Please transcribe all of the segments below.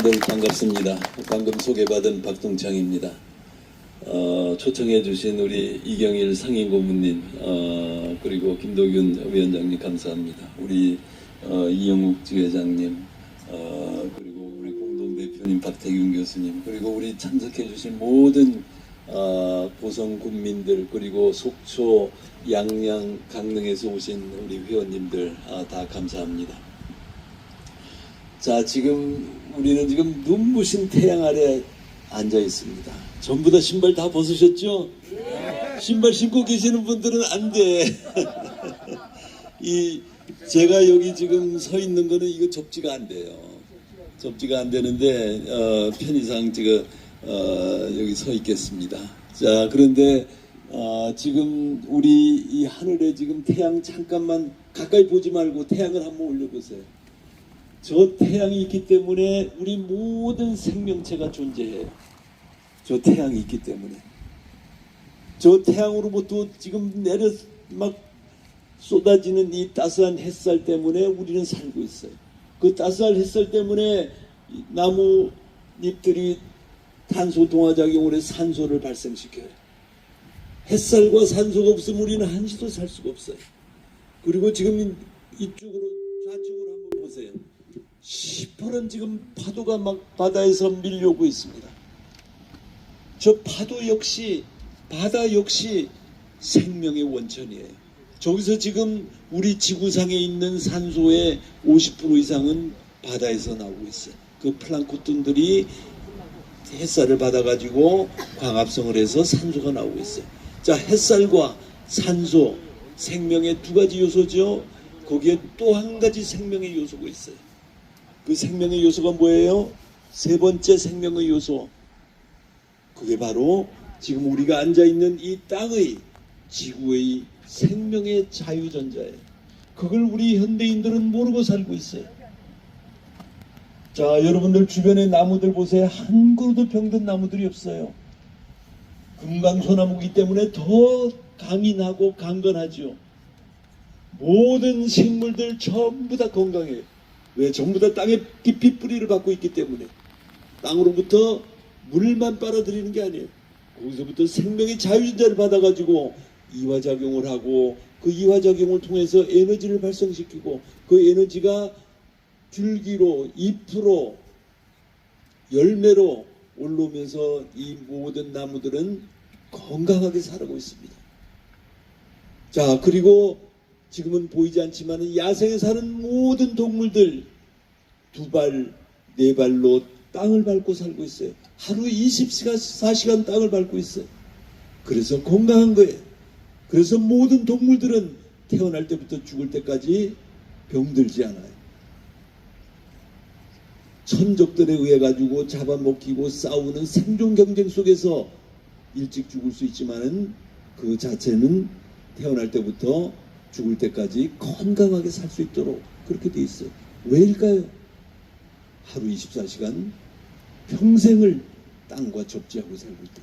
여러분들 반갑습니다. 방금 소개받은 박동창입니다. 초청해 주신 우리 이경일 상임고문님, 그리고 김도균 위원장님 감사합니다. 우리 이영욱 지회장님, 그리고 우리 공동대표님 박태균 교수님, 그리고 우리 참석해 주신 모든 고성 군민들, 그리고 속초, 양양, 강릉에서 오신 우리 회원님들 다 감사합니다. 자, 지금 우리는 지금 눈부신 태양 아래 앉아 있습니다. 전부 다 신발 다 벗으셨죠? 네. 신발 신고 계시는 분들은 안 돼. 제가 여기 지금 서 있는 거는 이거 접지가 안 돼요. 접지가 안 되는데 편의상 제가 여기 서 있겠습니다. 자, 그런데 지금 우리 이 하늘에 지금 태양 잠깐만 가까이 보지 말고 태양을 한번 올려보세요. 저 태양이 있기 때문에 우리 모든 생명체가 존재해요. 저 태양이 있기 때문에. 저 태양으로부터 지금 막 쏟아지는 이 따스한 햇살 때문에 우리는 살고 있어요. 그 따스한 햇살 때문에 나무 잎들이 탄소 동화작용으로 해서 산소를 발생시켜요. 햇살과 산소가 없으면 우리는 한시도 살 수가 없어요. 그리고 지금 이쪽으로 좌측으로 한번 보세요. 시퍼런 지금 파도가 막 바다에서 밀려오고 있습니다. 저 파도 역시, 바다 역시 생명의 원천이에요. 저기서 지금 우리 지구상에 있는 산소의 50% 이상은 바다에서 나오고 있어요. 그 플랑크톤들이 햇살을 받아가지고 광합성을 해서 산소가 나오고 있어요. 자, 햇살과 산소, 생명의 두 가지 요소죠. 거기에 또 한 가지 생명의 요소가 있어요. 그 생명의 요소가 뭐예요? 세 번째 생명의 요소. 그게 바로 지금 우리가 앉아있는 이 땅의, 지구의 생명의 자유전자예요. 그걸 우리 현대인들은 모르고 살고 있어요. 자, 여러분들 주변의 나무들 보세요. 한 그루도 병든 나무들이 없어요. 금강소나무이기 때문에 더 강인하고 강건하죠. 모든 식물들 전부 다 건강해요. 왜? 전부 다 땅에 깊이 뿌리를 받고 있기 때문에. 땅으로부터 물만 빨아들이는 게 아니에요. 거기서부터 생명의 자유전자를 받아가지고 이화작용을 하고, 그 이화작용을 통해서 에너지를 발생시키고, 그 에너지가 줄기로, 잎으로, 열매로 올라오면서 이 모든 나무들은 건강하게 살아가고 있습니다. 자, 그리고 지금은 보이지 않지만 야생에 사는 모든 동물들 두 발, 네 발로 땅을 밟고 살고 있어요. 하루 24시간 땅을 밟고 있어요. 그래서 건강한 거예요. 그래서 모든 동물들은 태어날 때부터 죽을 때까지 병들지 않아요. 천적들에 의해 가지고 잡아먹히고 싸우는 생존 경쟁 속에서 일찍 죽을 수 있지만은 그 자체는 태어날 때부터 죽을 때까지 건강하게 살 수 있도록 그렇게 돼 있어요. 왜일까요? 하루 24시간 평생을 땅과 접지하고 살고 있다.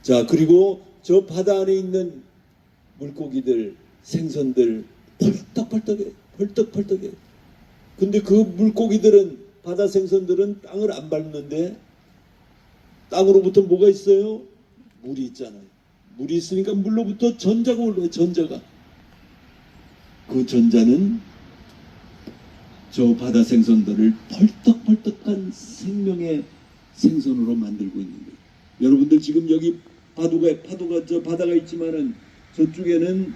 자, 그리고 저 바다 안에 있는 물고기들, 생선들 펄떡펄떡해. 펄떡펄떡해. 근데 그 물고기들은, 바다 생선들은 땅을 안 밟는데 땅으로부터 뭐가 있어요? 물이 있잖아요. 물이 있으니까 물로부터 전자가 올라와요. 전자가. 그 전자는 저 바다 생선들을 펄떡펄떡한 생명의 생선으로 만들고 있는 거예요. 여러분들 지금 여기 파도가 저 바다가 있지만은 저쪽에는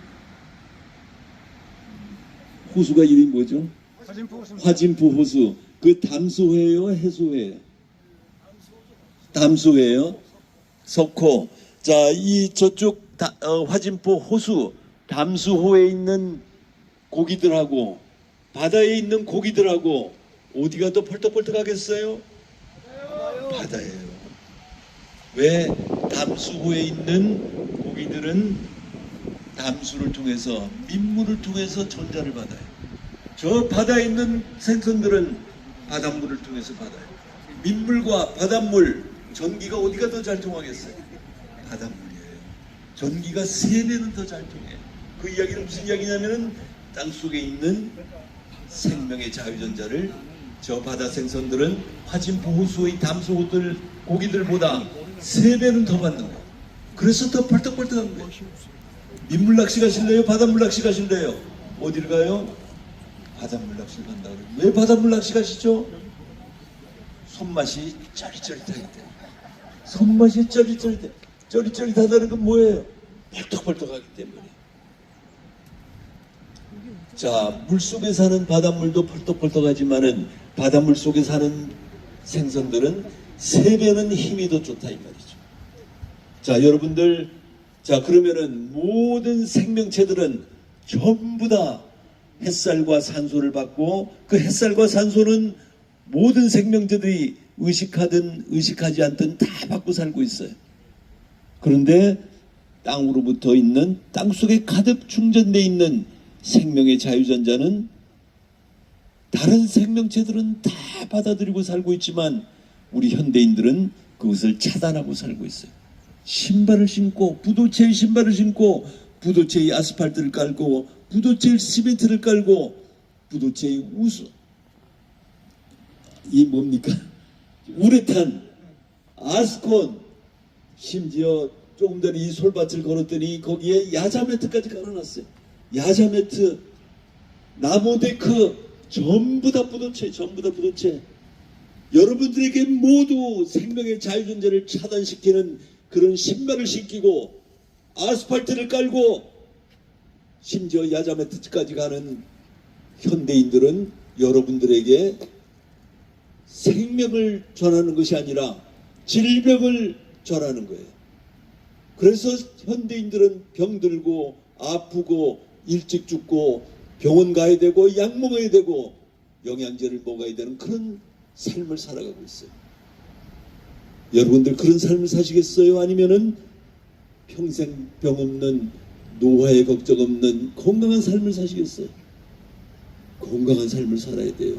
호수가 이름이 뭐죠? 화진포 호수. 그 담수호예요, 해수호예요? 담수호예요. 석호. 자, 이 저쪽 화진포 호수, 담수호에 있는 고기들하고 바다에 있는 고기들하고 어디가 더 펄떡펄떡하겠어요? 바다예요. 왜? 담수호에 있는 고기들은 담수를 통해서, 민물을 통해서 전자를 받아요. 저 바다에 있는 생선들은 바닷물을 통해서 받아요. 민물과 바닷물, 전기가 어디가 더 잘 통하겠어요? 바닷물이에요. 전기가 3배는 더 잘 통해요. 그 이야기는 무슨 이야기냐면은 땅속에 있는 생명의 자유전자를 저 바다 생선들은 화진포 호수의 담소들 고기들보다 3배는 더 받는 거예요. 그래서 더 벌떡벌떡한 거예요. 민물 낚시 가실래요? 바닷물 낚시 가실래요? 어디를 가요? 바닷물 낚시 간다 그래요. 왜 바닷물 낚시 가시죠? 손맛이 쩌릿쩌릿하기 때문에. 손맛이 쩌릿쩌릿해. 쩌릿쩌릿하다는 건 뭐예요? 벌떡벌떡하기 때문에. 자, 물속에 사는 바닷물도 벌떡벌떡하지만은 바닷물 속에 사는 생선들은 3배는 힘이 더 좋다 이 말이죠. 자, 여러분들, 자, 그러면은 모든 생명체들은 전부 다 햇살과 산소를 받고, 그 햇살과 산소는 모든 생명체들이 의식하든 의식하지 않든 다 받고 살고 있어요. 그런데 땅으로부터 있는, 땅 속에 가득 충전되어 있는 생명의 자유전자는 다른 생명체들은 다 받아들이고 살고 있지만 우리 현대인들은 그것을 차단하고 살고 있어요. 신발을 신고, 부도체의 신발을 신고, 부도체의 아스팔트를 깔고, 부도체의 시멘트를 깔고, 부도체의 이 뭡니까? 우레탄, 아스콘, 심지어 조금 전에 이 솔밭을 걸었더니 거기에 야자매트까지 깔아놨어요. 야자매트, 나무데크, 전부 다 부도체, 전부 다 부도체. 여러분들에게 모두 생명의 자유존재를 차단시키는 그런 신발을 신기고 아스팔트를 깔고 심지어 야자매트까지 가는 현대인들은 여러분들에게 생명을 전하는 것이 아니라 질병을 전하는 거예요. 그래서 현대인들은 병들고 아프고 일찍 죽고 병원 가야 되고 약 먹어야 되고 영양제를 먹어야 되는 그런 삶을 살아가고 있어요. 여러분들 그런 삶을 사시겠어요? 아니면은 평생 병 없는, 노화에 걱정 없는 건강한 삶을 사시겠어요? 건강한 삶을 살아야 돼요.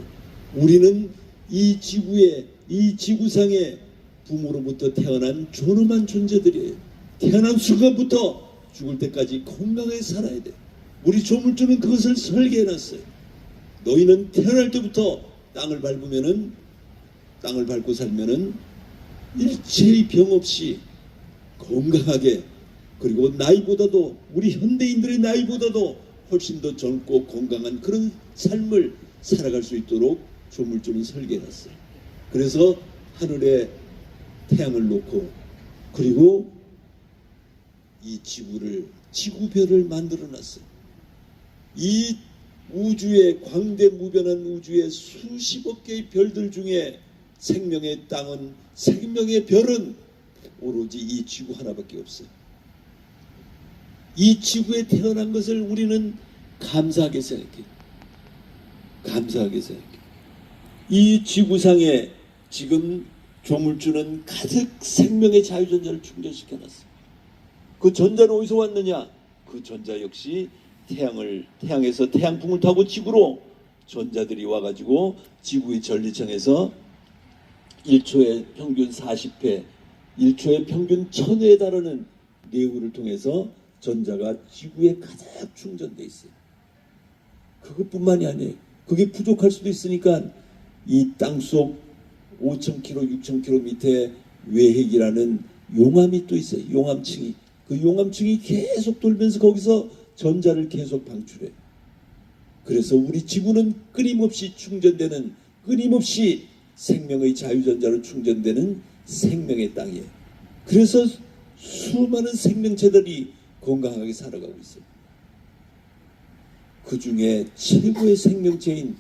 우리는 이 지구에, 이 지구상에 부모로부터 태어난 존엄한 존재들이에요. 태어난 순간부터 죽을 때까지 건강하게 살아야 돼요. 우리 조물주는 그것을 설계해놨어요. 너희는 태어날 때부터 땅을 밟고 살면은 일체의 병 없이 건강하게, 그리고 나이보다도, 우리 현대인들의 나이보다도 훨씬 더 젊고 건강한 그런 삶을 살아갈 수 있도록 조물주는 설계해놨어요. 그래서 하늘에 태양을 놓고, 그리고 이 지구별을 만들어놨어요. 이 우주의, 광대무변한 우주의 수십억 개의 별들 중에 생명의 땅은, 생명의 별은 오로지 이 지구 하나밖에 없어요. 이 지구에 태어난 것을 우리는 감사하게 생각해요. 감사하게 생각해요. 이 지구상에 지금 조물주는 가득 생명의 자유전자를 충전시켜놨어요. 그 전자는 어디서 왔느냐? 그 전자 역시 태양에서 태양풍을 타고 지구로 전자들이 와가지고 지구의 전리층에서 1초에 평균 40회, 1초에 평균 1000회에 달하는 내구를 통해서 전자가 지구에 가득 충전돼 있어요. 그것뿐만이 아니에요. 그게 부족할 수도 있으니까 이 땅속 5000km, 6000km 밑에 외핵이라는 용암이 또 있어요. 용암층이. 그 용암층이 계속 돌면서 거기서 전자를 계속 방출해요. 그래서 우리 지구는 끊임없이 충전되는, 끊임없이 생명의 자유전자로 충전되는 생명의 땅이에요. 그래서 수많은 생명체들이 건강하게 살아가고 있어요. 그 중에 최고의 생명체인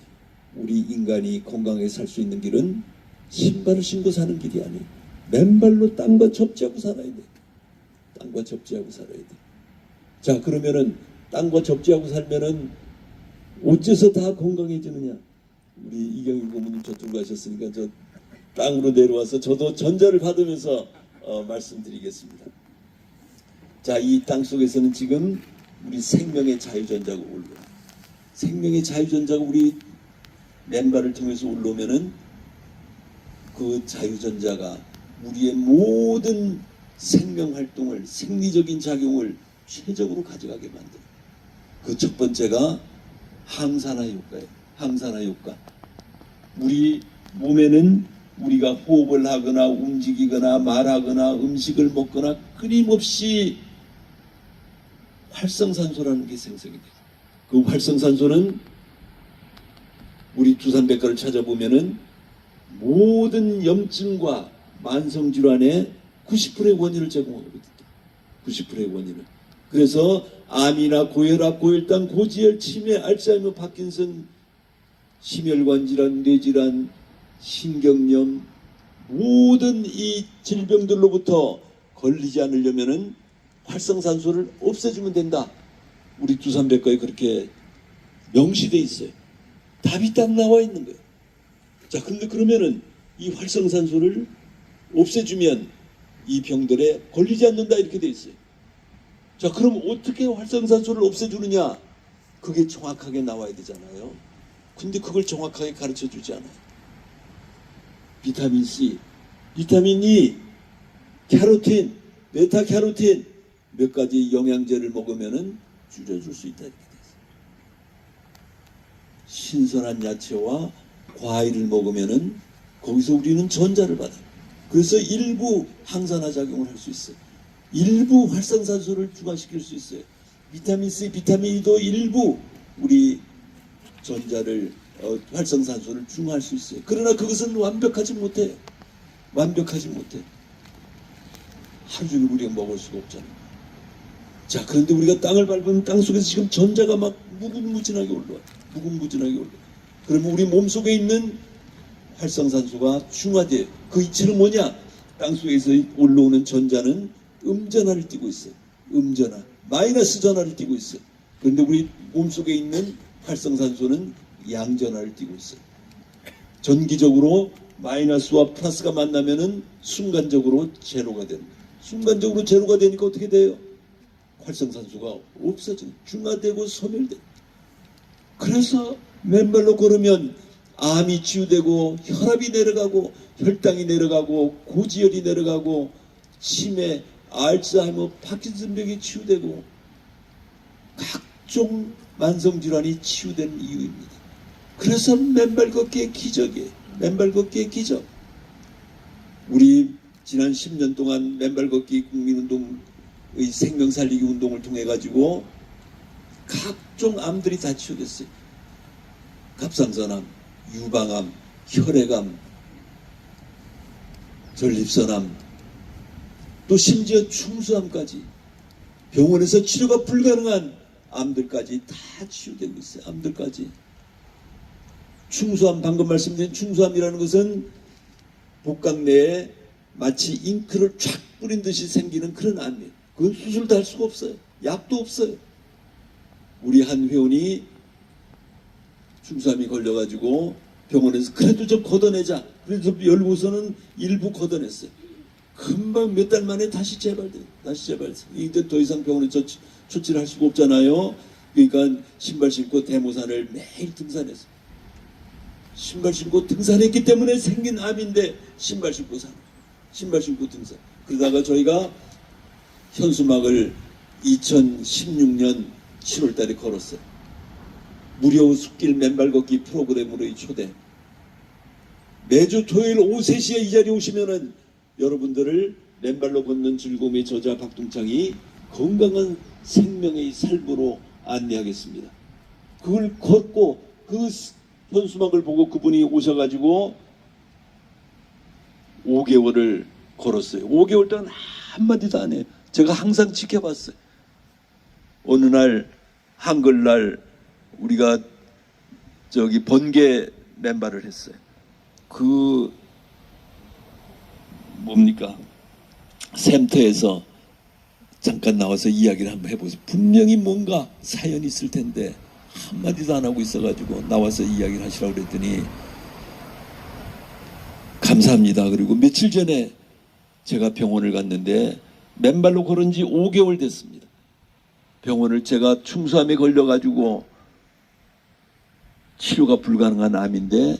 우리 인간이 건강하게 살 수 있는 길은 신발을 신고 사는 길이 아니에요. 맨발로 땅과 접지하고 살아야 돼. 땅과 접지하고 살아야 돼. 자, 그러면은 땅과 접지하고 살면은 어째서 다 건강해지느냐? 우리 이경희 고모님 저쪽으로 가셨으니까 저 땅으로 내려와서 저도 전자를 받으면서 말씀드리겠습니다. 자, 이 땅 속에서는 지금 우리 생명의 자유전자가 올라와요. 생명의 자유전자가 우리 맨발을 통해서 올라오면은 그 자유전자가 우리의 모든 생명활동을, 생리적인 작용을 최적으로 가져가게 만들어요. 그 첫 번째가 항산화 효과예요. 항산화 효과. 우리 몸에는 우리가 호흡을 하거나 움직이거나 말하거나 음식을 먹거나 끊임없이 활성산소라는 게 생성이 돼요. 그 활성산소는 우리 두산백과를 찾아보면은 모든 염증과 만성질환의 90%의 원인을 제공하거든요. 90%의 원인을. 그래서 암이나 고혈압, 고혈당, 고지혈, 치매, 알츠하이머, 파킨슨, 심혈관 질환, 뇌질환, 신경염 모든 이 질병들로부터 걸리지 않으려면은 활성산소를 없애주면 된다. 우리 두산백과에 그렇게 명시돼 있어요. 답이 딱 나와 있는 거예요. 자, 근데 그러면은 이 활성산소를 없애주면 이 병들에 걸리지 않는다 이렇게 돼 있어요. 자, 그럼 어떻게 활성산소를 없애주느냐? 그게 정확하게 나와야 되잖아요. 근데 그걸 정확하게 가르쳐 주지 않아요. 비타민 C, 비타민 E, 캐로틴, 베타캐로틴 몇 가지 영양제를 먹으면은 줄여줄 수 있다 이렇게 돼 있어요. 신선한 야채와 과일을 먹으면은 거기서 우리는 전자를 받아요. 그래서 일부 항산화 작용을 할 수 있어요. 일부 활성산소를 중화시킬 수 있어요. 비타민 C, 비타민 E도 일부 우리 전자를 활성산소를 중화할 수 있어요. 그러나 그것은 완벽하지 못해요. 완벽하지 못해. 하루 종일 우리가 먹을 수가 없잖아요. 자, 그런데 우리가 땅을 밟으면 땅 속에서 지금 전자가 막 무궁무진하게 올라와요. 무궁무진하게 올라와요. 그러면 우리 몸속에 있는 활성산소가 중화돼요. 그 이치는 뭐냐? 땅 속에서 올라오는 전자는 음전하를 띠고 있어요. 음전하. 마이너스 전하를 띠고 있어요. 그런데 우리 몸속에 있는 활성산소는 양전하를 띠고 있어요. 전기적으로 마이너스와 플러스가 만나면은 순간적으로 제로가 됩니다. 순간적으로 제로가 되니까 어떻게 돼요? 활성산소가 없어지고 중화되고 소멸돼요. 그래서 맨발로 걸으면 암이 치유되고 혈압이 내려가고 혈당이 내려가고 고지혈이 내려가고 치매, 알츠하이머, 파킨슨병이 치유되고 각종 만성질환이 치유된 이유입니다. 그래서 맨발 걷기의 기적이에요. 맨발 걷기의 기적. 우리 지난 10년 동안 맨발 걷기 국민운동의 생명 살리기 운동을 통해 가지고 각종 암들이 다 치유됐어요. 갑상선암, 유방암, 혈액암, 전립선암, 또 심지어 충수암까지 병원에서 치료가 불가능한 암들까지 다 치유되고 있어요. 암들까지. 충수암, 방금 말씀드린 충수암이라는 것은 복강 내에 마치 잉크를 쫙 뿌린 듯이 생기는 그런 암이에요. 그건 수술도 할 수가 없어요. 약도 없어요. 우리 한 회원이 충수암이 걸려가지고 병원에서 그래도 좀 걷어내자. 그래서 열고서는 일부 걷어냈어요. 금방 몇 달 만에 다시 재발돼요. 다시 재발돼요. 이제 더 이상 병원에 조치를 할 수가 없잖아요. 그러니까 신발 신고 대모산을 매일 등산했어요. 신발 신고 등산했기 때문에 생긴 암인데 신발 신고 산. 신발 신고 등산. 그러다가 저희가 현수막을 2016년 7월 달에 걸었어요. 무료 숲길 맨발 걷기 프로그램으로의 초대. 매주 토요일 오후 3시에 이 자리에 오시면은 여러분들을 맨발로 걷는 즐거움의 저자 박동창이 건강한 생명의 삶으로 안내하겠습니다. 그걸 걷고 그 현수막을 보고 그분이 오셔가지고 5개월을 걸었어요. 5개월 동안 한마디도 안 해요. 제가 항상 지켜봤어요. 어느 날 한글날 우리가 저기 번개 맨발을 했어요. 그 뭡니까? 샘터에서 잠깐 나와서 이야기를 한번 해보세요. 분명히 뭔가 사연이 있을 텐데 한마디도 안 하고 있어가지고 나와서 이야기를 하시라고 그랬더니 감사합니다. 그리고 며칠 전에 제가 병원을 갔는데 맨발로 걸은 지 5개월 됐습니다. 병원을 제가 충수암에 걸려가지고 치료가 불가능한 암인데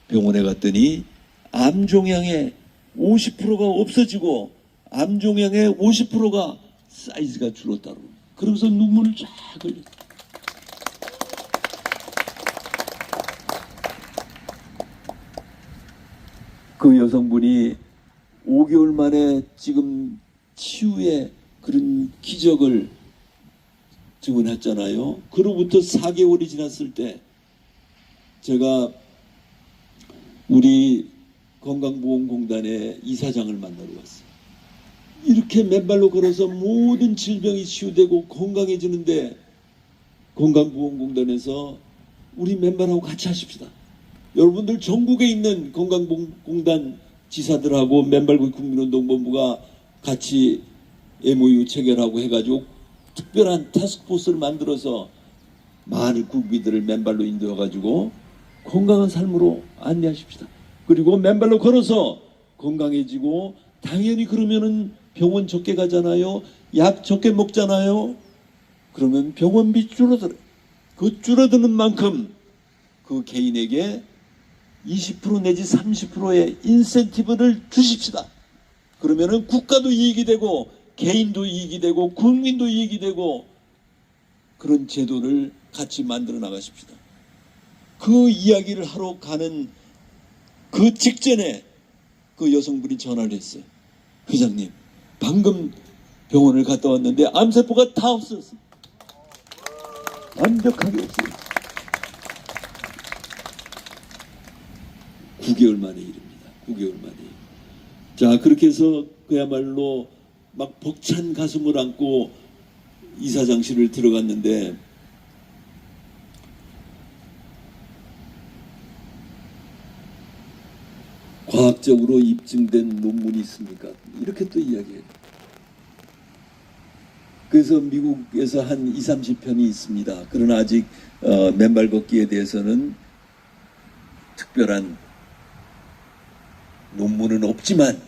병원에 갔더니 암종양의 50%가 없어지고 암종양의 50%가 사이즈가 줄었다고. 그러면서 눈물을 쫙 흘렸어요. 그 여성분이 5개월 만에 지금 치유의 그런 기적을 증언했잖아요. 그로부터 4개월이 지났을 때 제가 우리 건강보험공단의 이사장을 만나러 왔어요. 이렇게 맨발로 걸어서 모든 질병이 치유되고 건강해지는데 건강보험공단에서 우리 맨발하고 같이 하십시다. 여러분들 전국에 있는 건강보험공단 지사들하고 맨발굴 국민운동본부가 같이 MOU 체결하고 해가지고 특별한 타스크포스를 만들어서 많은 국민들을 맨발로 인도해가지고 건강한 삶으로 안내하십시다. 그리고 맨발로 걸어서 건강해지고 당연히 그러면은 병원 적게 가잖아요. 약 적게 먹잖아요. 그러면 병원비 줄어들어요. 그 줄어드는 만큼 그 개인에게 20% 내지 30%의 인센티브를 주십시다. 그러면은 국가도 이익이 되고 개인도 이익이 되고 국민도 이익이 되고 그런 제도를 같이 만들어 나가십시다. 그 이야기를 하러 가는 그 직전에 그 여성분이 전화를 했어요. 회장님, 방금 병원을 갔다 왔는데 암세포가 다 없어졌어요. 완벽하게 없어졌어요. 9개월 만의 일입니다. 9개월 만에. 자, 그렇게 해서 그야말로 막 벅찬 가슴을 안고 이사장실을 들어갔는데 과학적으로 입증된 논문이 있습니까? 이렇게 또 이야기해요. 그래서 미국에서 한 20-30편이 있습니다. 그러나 아직 맨발 걷기에 대해서는 특별한 논문은 없지만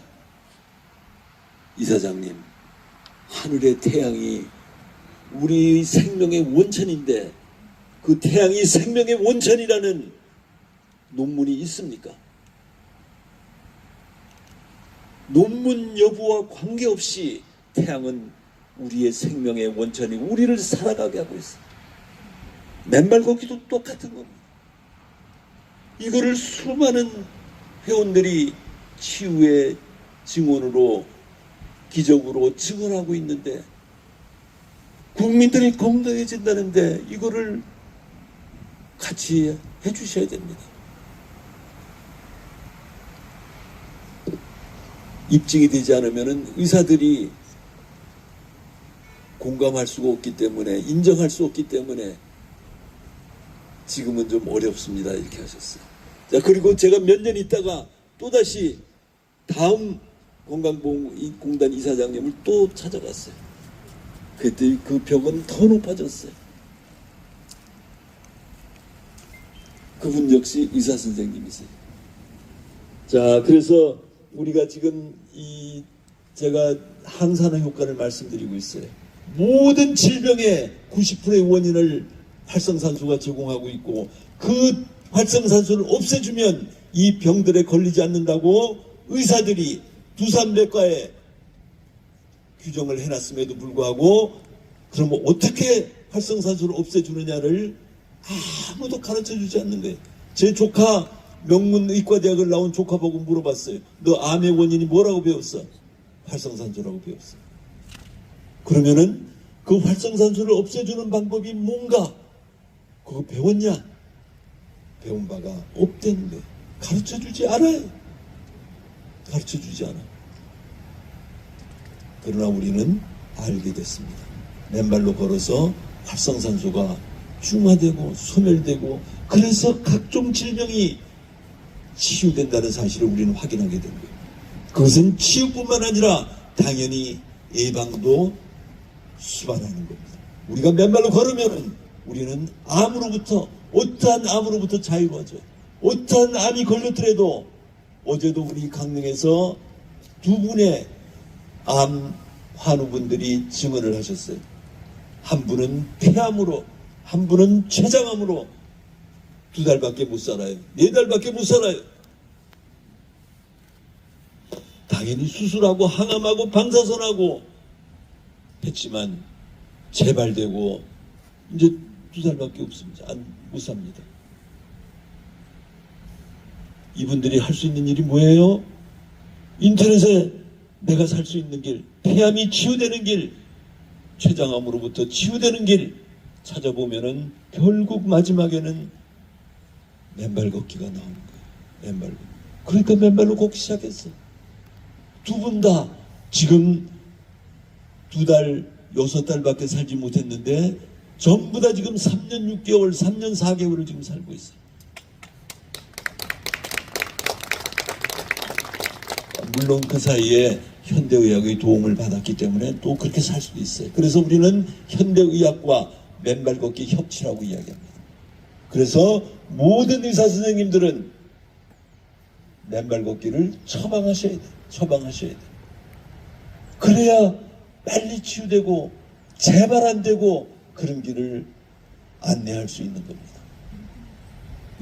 이사장님, 하늘의 태양이 우리 생명의 원천인데 그 태양이 생명의 원천이라는 논문이 있습니까? 논문 여부와 관계없이 태양은 우리의 생명의 원천이고 우리를 살아가게 하고 있어요. 맨발 걷기도 똑같은 겁니다. 이거를 수많은 회원들이 치유의 증언으로 기적으로 증언하고 있는데 국민들이 건강해진다는데 이거를 같이 해주셔야 됩니다. 입증이 되지 않으면 의사들이 공감할 수가 없기 때문에 인정할 수 없기 때문에 지금은 좀 어렵습니다. 이렇게 하셨어요. 자, 그리고 제가 몇 년 있다가 또다시 다음 건강보험공단 이사장님을 또 찾아갔어요. 그때 그 벽은 더 높아졌어요. 그분 역시 의사 선생님이세요. 자, 그래서 우리가 지금 제가 항산화 효과를 말씀드리고 있어요. 모든 질병의 90%의 원인을 활성산소가 제공하고 있고 그 활성산소를 없애주면 이 병들에 걸리지 않는다고 의사들이 두산백과에 규정을 해놨음에도 불구하고 그러면 어떻게 활성산소를 없애주느냐를 아무도 가르쳐주지 않는 거예요. 제 조카 명문의과대학을 나온 조카 보고 물어봤어요. 너 암의 원인이 뭐라고 배웠어? 활성산소라고 배웠어. 그러면은 그 활성산소를 없애주는 방법이 뭔가 그거 배웠냐? 배운 바가 없다는 거예요. 가르쳐주지 않아요. 가르쳐주지 않아. 그러나 우리는 알게 됐습니다. 맨발로 걸어서 활성산소가 중화되고 소멸되고 그래서 각종 질병이 치유된다는 사실을 우리는 확인하게 된 거예요. 그것은 치유뿐만 아니라 당연히 예방도 수반하는 겁니다. 우리가 맨발로 걸으면 우리는 암으로부터 어떠한 암으로부터 자유로워져요. 어떠한 암이 걸렸더라도 어제도 우리 강릉에서 두 분의 암 환우분들이 증언을 하셨어요. 한 분은 폐암으로 한 분은 췌장암으로 2달밖에 못 살아요. 4달밖에 못 살아요. 당연히 수술하고 항암하고 방사선하고 했지만 재발되고 이제 2살밖에 없습니다. 못 삽니다. 이분들이 할 수 있는 일이 뭐예요? 인터넷에 내가 살 수 있는 길, 폐암이 치유되는 길, 췌장암으로부터 치유되는 길 찾아보면은 결국 마지막에는 맨발 걷기가 나오는 거예요. 맨발 걷기. 그러니까 맨발로 걷기 시작했어. 두 분 다 지금 2달, 6달밖에 살지 못했는데 전부 다 지금 3년 6개월, 3년 4개월을 지금 살고 있어요. 물론 그 사이에 현대의학의 도움을 받았기 때문에 또 그렇게 살 수도 있어요. 그래서 우리는 현대의학과 맨발 걷기 협치라고 이야기합니다. 그래서 모든 의사 선생님들은 맨발 걷기를 처방하셔야 돼요. 처방하셔야 돼요. 그래야 빨리 치유되고 재발 안 되고 그런 길을 안내할 수 있는 겁니다.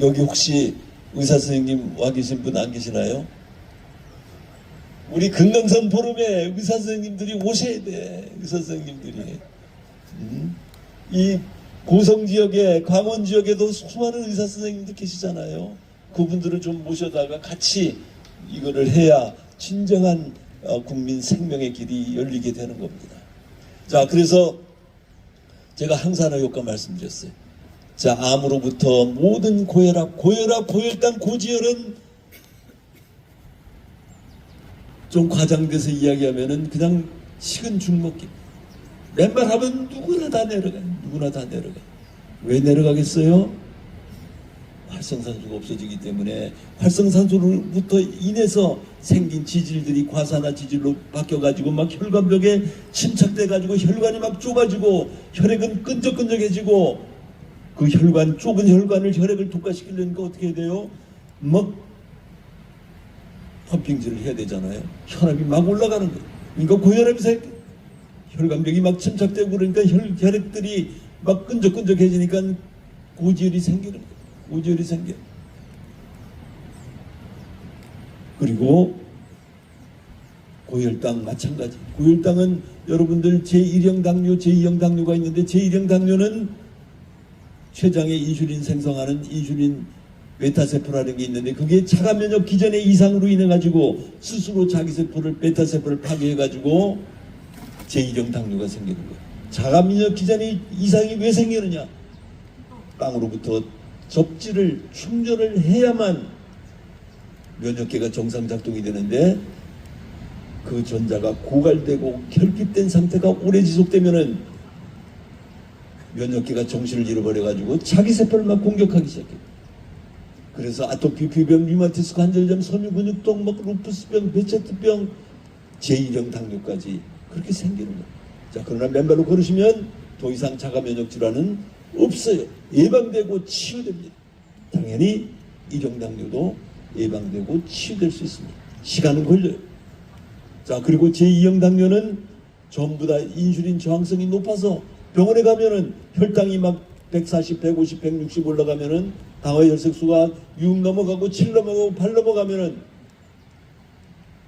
여기 혹시 의사 선생님 와 계신 분 안 계시나요? 우리 금강산 포럼에 의사 선생님들이 오셔야 돼. 의사 선생님들이. 이 고성 지역에, 강원 지역에도 수많은 의사 선생님들 계시잖아요. 그분들을 좀 모셔다가 같이 이거를 해야 진정한 국민 생명의 길이 열리게 되는 겁니다. 자, 그래서 제가 항산화효과 말씀드렸어요. 자, 암으로부터 모든 고혈압, 고혈당, 고지혈은 좀 과장돼서 이야기하면은 그냥 식은 죽 먹기. 맨발하면 누구나 다 내려가요. 누구나 다 내려가요. 왜 내려가겠어요? 활성산소가 없어지기 때문에 활성산소로부터 인해서 생긴 지질들이 과산화 지질로 바뀌어가지고 막 혈관벽에 침착돼가지고 혈관이 막 좁아지고 혈액은 끈적끈적해지고 그 혈관, 좁은 혈관을 혈액을 독과시키려니까 어떻게 해야 돼요? 막 펌핑질을 해야 되잖아요. 혈압이 막 올라가는 거예요. 그러니까 고혈압이 생겨. 혈관벽이 막 침착되고 그러니까 혈액들이 막 끈적끈적해지니까 고지혈이 생기는 거예요. 고지혈이 생겨. 그리고 고혈당 마찬가지. 고혈당은 여러분들 제1형 당뇨, 제2형 당뇨가 있는데 제1형 당뇨는 췌장에 인슐린 생성하는 인슐린 베타세포라는 게 있는데 그게 자가 면역 기전의 이상으로 인해 가지고 스스로 자기 세포를 베타세포를 파괴해 가지고 제1형 당뇨가 생기는 거예요. 자가 면역 기전의 이상이 왜 생기느냐? 빵으로부터 접지를 충전을 해야만 면역계가 정상 작동이 되는데 그 전자가 고갈되고 결핍된 상태가 오래 지속되면은 면역계가 정신을 잃어버려 가지고 자기 세포를 막 공격하기 시작해요. 그래서 아토피, 비병, 류마티스, 관절염, 섬유근육통, 막 루푸스병, 베체트병, 제1형 당뇨까지 그렇게 생기는 거예요. 자, 그러나 맨발로 걸으시면 더 이상 자가 면역 질환은 없어요. 예방되고 치유됩니다. 당연히 1형 당뇨도 예방되고 치유될 수 있습니다. 시간은 걸려요. 자, 그리고 제2형 당뇨는 전부 다 인슐린 저항성이 높아서 병원에 가면은 혈당이 막 140, 150, 160 올라가면은 당화 혈색소가 6 넘어가고 7 넘어가고 8 넘어가면은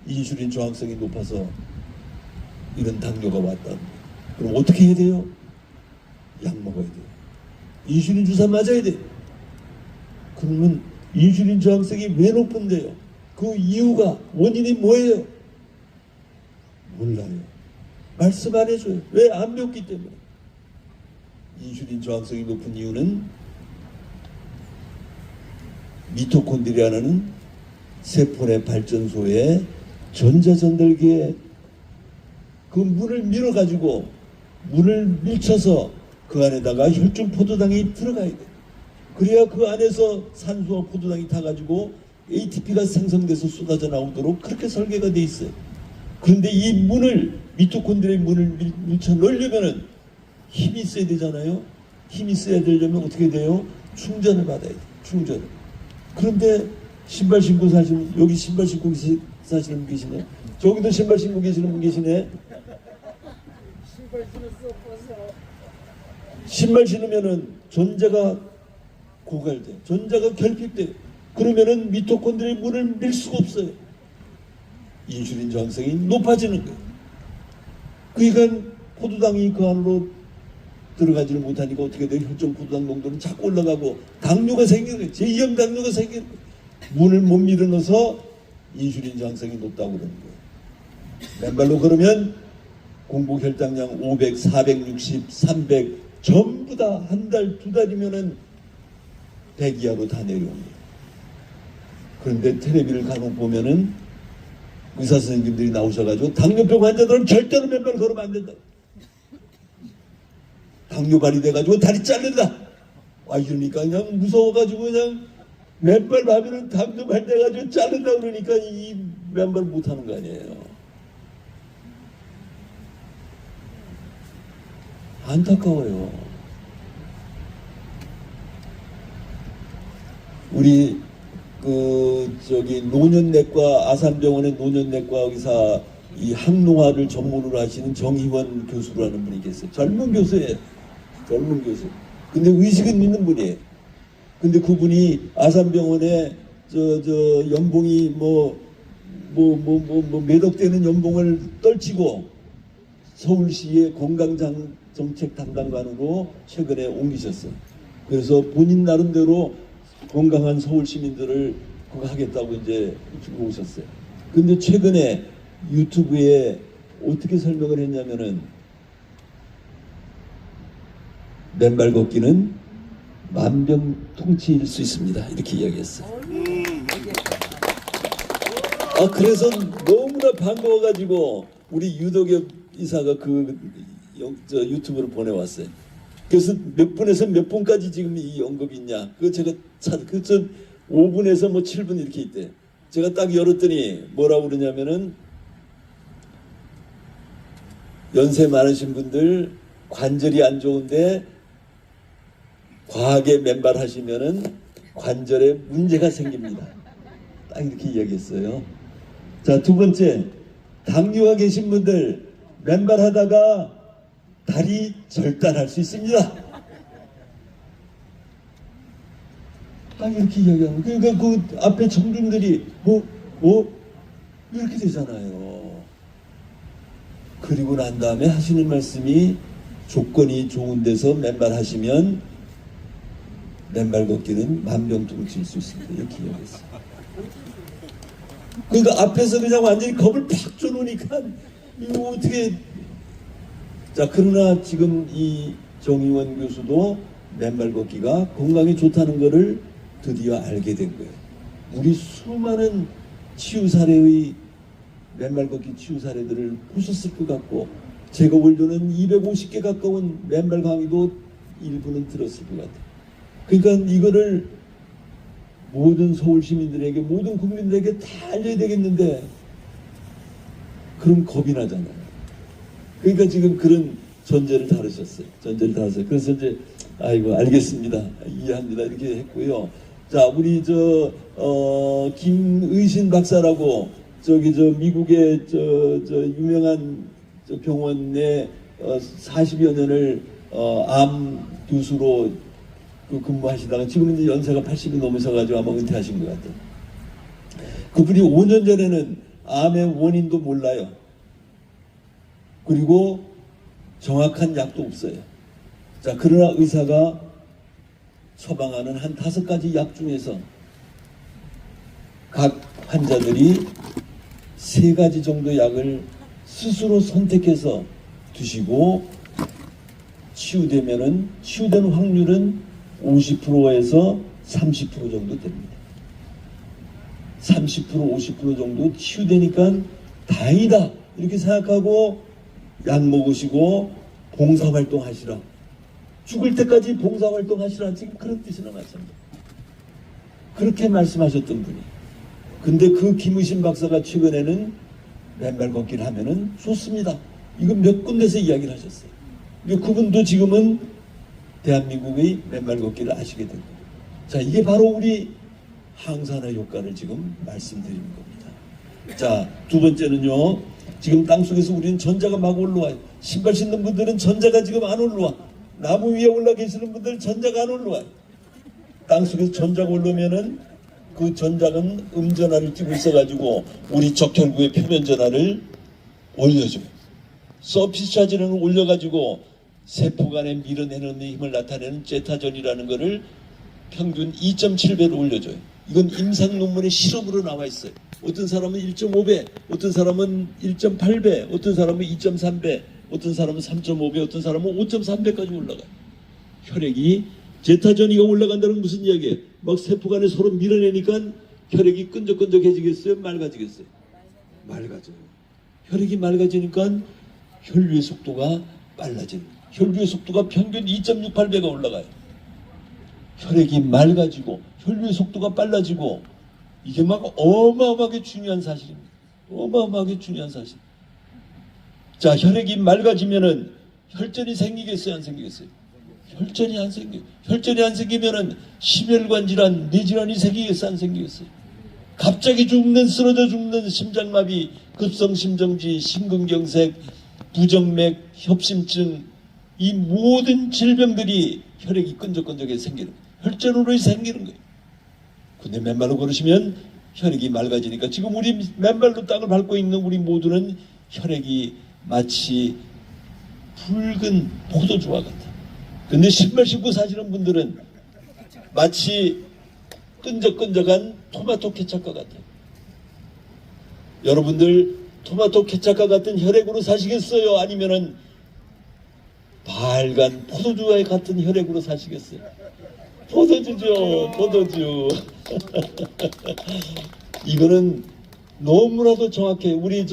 인슐린 저항성이 높아서 이런 당뇨가 왔다. 그럼 어떻게 해야 돼요? 약 먹어야 돼요. 인슐린 주사 맞아야 돼요. 그러면 인슐린 저항성이 왜 높은데요? 그 이유가 원인이 뭐예요? 몰라요. 말씀 안 해줘요. 왜? 안 배웠기 때문에. 인슐린 저항성이 높은 이유는 미토콘드리아라는 세포 내 발전소의 전자전달기에 그 물을 밀어가지고 물을 밀쳐서 그 안에다가 혈중 포도당이 들어가야 돼. 그래야 그 안에서 산소와 포도당이 타가지고 ATP가 생성돼서 쏟아져 나오도록 그렇게 설계가 돼 있어요. 그런데 이 문을 미토콘드리아의 문을 밀쳐 넣으려면은 힘이 있어야 되잖아요. 힘이 있어야 되려면 어떻게 돼요? 충전을 받아야 돼. 충전을. 그런데 신발 신고 사시는, 여기 신발 신고 사시는 분 계시네. 저기도 신발 신고 계시는 분 계시네. 신발 신으면은 전자가 고갈돼. 전자가 결핍돼. 그러면은 미토콘드리아의 문을 밀 수가 없어요. 인슐린 저항성이 높아지는 거예요. 그러니까 포도당이 그 안으로 들어가지를 못하니까 어떻게 돼요? 혈중 포도당 농도는 자꾸 올라가고 당뇨가 생기는 거예요. 제2형 당뇨가 생기는 거예요. 문을 못 밀어넣어서 인슐린 저항성이 높다고 그러는 거예요. 맨발로 걸으면 공복 혈당량 500, 460, 300 전부 다 한 달, 두 달이면은 100 이하로 다 내려옵니다. 그런데 텔레비를 간혹 보면은 의사 선생님들이 나오셔가지고 당뇨병 환자들은 절대로 맨발 걸으면 안 된다. 당뇨발이 돼가지고 다리 자른다. 이러니까 그냥 무서워가지고 그냥 맨발 하면은 당뇨발 돼가지고 자른다 그러니까 이 맨발 못하는 거 아니에요. 안타까워요. 우리 노년내과 아산병원의 노년내과 의사 이 항노화를 전문으로 하시는 정희원 교수라는 분이 계세요. 젊은 교수예요. 젊은 교수. 근데 의식은 있는 분이에요. 근데 그분이 아산병원에 연봉이 몇억 되는 연봉을 떨치고 서울시의 건강정책 담당관으로 최근에 옮기셨어요. 그래서 본인 나름대로 건강한 서울 시민들을 그거 하겠다고 이제 주고 오셨어요. 근데 최근에 유튜브에 어떻게 설명을 했냐면은 맨발 걷기는 만병통치일 수 있습니다. 이렇게 이야기했어요. 그래서 너무나 반가워가지고 우리 유덕엽 이사가 유튜브를 보내왔어요. 그래서 몇 분에서 몇 분까지 지금 이 언급이 있냐? 그거 제가 5분에서 7분 이렇게 있대요. 제가 딱 열었더니 뭐라고 그러냐면은 연세 많으신 분들 관절이 안 좋은데 과하게 맨발 하시면은 관절에 문제가 생깁니다. 딱 이렇게 이야기했어요. 자, 두 번째, 당뇨가 계신 분들 맨발 하다가 다리 절단할 수 있습니다. 딱 이렇게 이야기하면 그러니까 그 앞에 청중들이 이렇게 되잖아요. 그리고 난 다음에 하시는 말씀이 조건이 좋은 데서 맨발 하시면 맨발 걷기는 만병통치일 수 있습니다. 이렇게 이야기했어요. 그러니까 앞에서 그냥 완전히 겁을 팍 줘놓으니까 이거 어떻게. 자, 그러나 지금 이 정희원 교수도 맨발 걷기가 건강에 좋다는 것을 드디어 알게 된 거예요. 우리 수많은 치유 사례의 맨발 걷기 치유 사례들을 보셨을 것 같고, 제가 올려는 250개 가까운 맨발 강의도 일부는 들었을 것 같아요. 그러니까 이거를 모든 서울 시민들에게, 모든 국민들에게 다 알려야 되겠는데 그럼 겁이 나잖아요. 그러니까 지금 그런 전제를 다루셨어요. 그래서 이제 알겠습니다. 이해합니다. 이렇게 했고요. 자, 우리 김의신 박사라고 미국의 유명한 병원에 40여 년을 암 교수로 근무하시다가 지금 이제 연세가 80이 넘으셔가지고 아마 은퇴하신 것 같아요. 그분이 5년 전에는 암의 원인도 몰라요. 그리고 정확한 약도 없어요. 자, 그러나 의사가 처방하는 한 5가지 약 중에서 각 환자들이 3가지 정도 약을 스스로 선택해서 드시고 치유되는 확률은 50%에서 30% 정도 됩니다. 30%, 50% 정도 치유되니까 다행이다 이렇게 생각하고 약 먹으시고 봉사활동 하시라. 죽을 때까지 봉사활동 하시라. 지금 그런 뜻이나 마찬가지입니다. 그렇게 말씀하셨던 분이. 근데 그 김의신 박사가 최근에는 맨발 걷기를 하면은 좋습니다. 이거 몇 군데서 이야기를 하셨어요. 그분도 지금은 대한민국의 맨발 걷기를 아시게 된 겁니다. 자, 이게 바로 우리 항산화 효과를 지금 말씀드리는 겁니다. 자, 두 번째는요. 지금 땅속에서 우리는 전자가 막 올라와요. 신발 신는 분들은 전자가 지금 안 올라와. 나무 위에 올라 계시는 분들 전자가 안 올라와요. 땅속에서 전자가 올라오면은 그 전자는 음전하를 띄고 있어가지고 우리 적혈구의 표면 전하를 올려줘요. 서피스 차지를 올려가지고 세포 간에 밀어내는 힘을 나타내는 제타전이라는 것을 평균 2.7배로 올려줘요. 이건 임상 논문의 실험으로 나와 있어요. 어떤 사람은 1.5배, 어떤 사람은 1.8배, 어떤 사람은 2.3배, 어떤 사람은 3.5배, 어떤 사람은 5.3배까지 올라가요. 혈액이 제타 전이가 올라간다는 건 무슨 이야기예요? 막 세포 간에 서로 밀어내니까 혈액이 끈적끈적해지겠어요? 맑아지겠어요? 맑아져요. 혈액이 맑아지니까 혈류의 속도가 빨라지는 거예요. 혈류의 속도가 평균 2.68배가 올라가요. 혈액이 맑아지고 혈류의 속도가 빨라지고 이게 막 어마어마하게 중요한 사실입니다. 어마어마하게 중요한 사실. 자, 혈액이 맑아지면은 혈전이 생기겠어요? 안 생기겠어요? 혈전이 안 생겨요. 혈전이 안 생기면은 심혈관 질환, 뇌질환이 생기겠어요? 안 생기겠어요? 갑자기 죽는, 쓰러져 죽는 심장마비, 급성심정지, 심근경색, 부정맥, 협심증, 이 모든 질병들이 혈액이 끈적끈적해 생기는 거예요. 혈전으로 생기는 거예요. 근데 맨발로 걸으시면 혈액이 맑아지니까 지금 우리 맨발로 땅을 밟고 있는 우리 모두는 혈액이 마치 붉은 포도주와 같아. 근데 신발 신고 사시는 분들은 마치 끈적끈적한 토마토 케찹과 같아요. 여러분들 토마토 케찹과 같은 혈액으로 사시겠어요? 아니면은 밝은 포도주와 같은 혈액으로 사시겠어요? 포도주죠, 포도주. 이거는 너무나도 정확해. 우리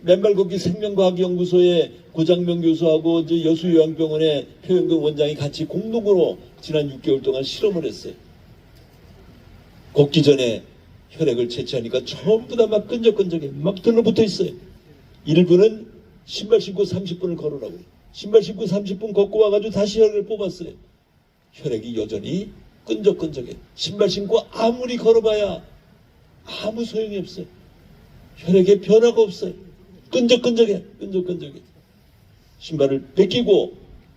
맨발 걷기 생명과학연구소의 고장명 교수하고 여수요양병원의 표현경 원장이 같이 공동으로 지난 6개월 동안 실험을 했어요. 걷기 전에 혈액을 채취하니까 전부 다 막 끈적끈적해. 막 들러붙어 있어요. 일부는 신발 신고 30분을 걸으라고. 신발 신고 30분 걷고 와가지고 다시 혈액을 뽑았어요. 혈액이 여전히 끈적끈적해. 신발 신고 아무리 걸어봐야 아무 소용이 없어요. 혈액에 변화가 없어요. 끈적끈적해. 끈적끈적해. 신발을 벗기고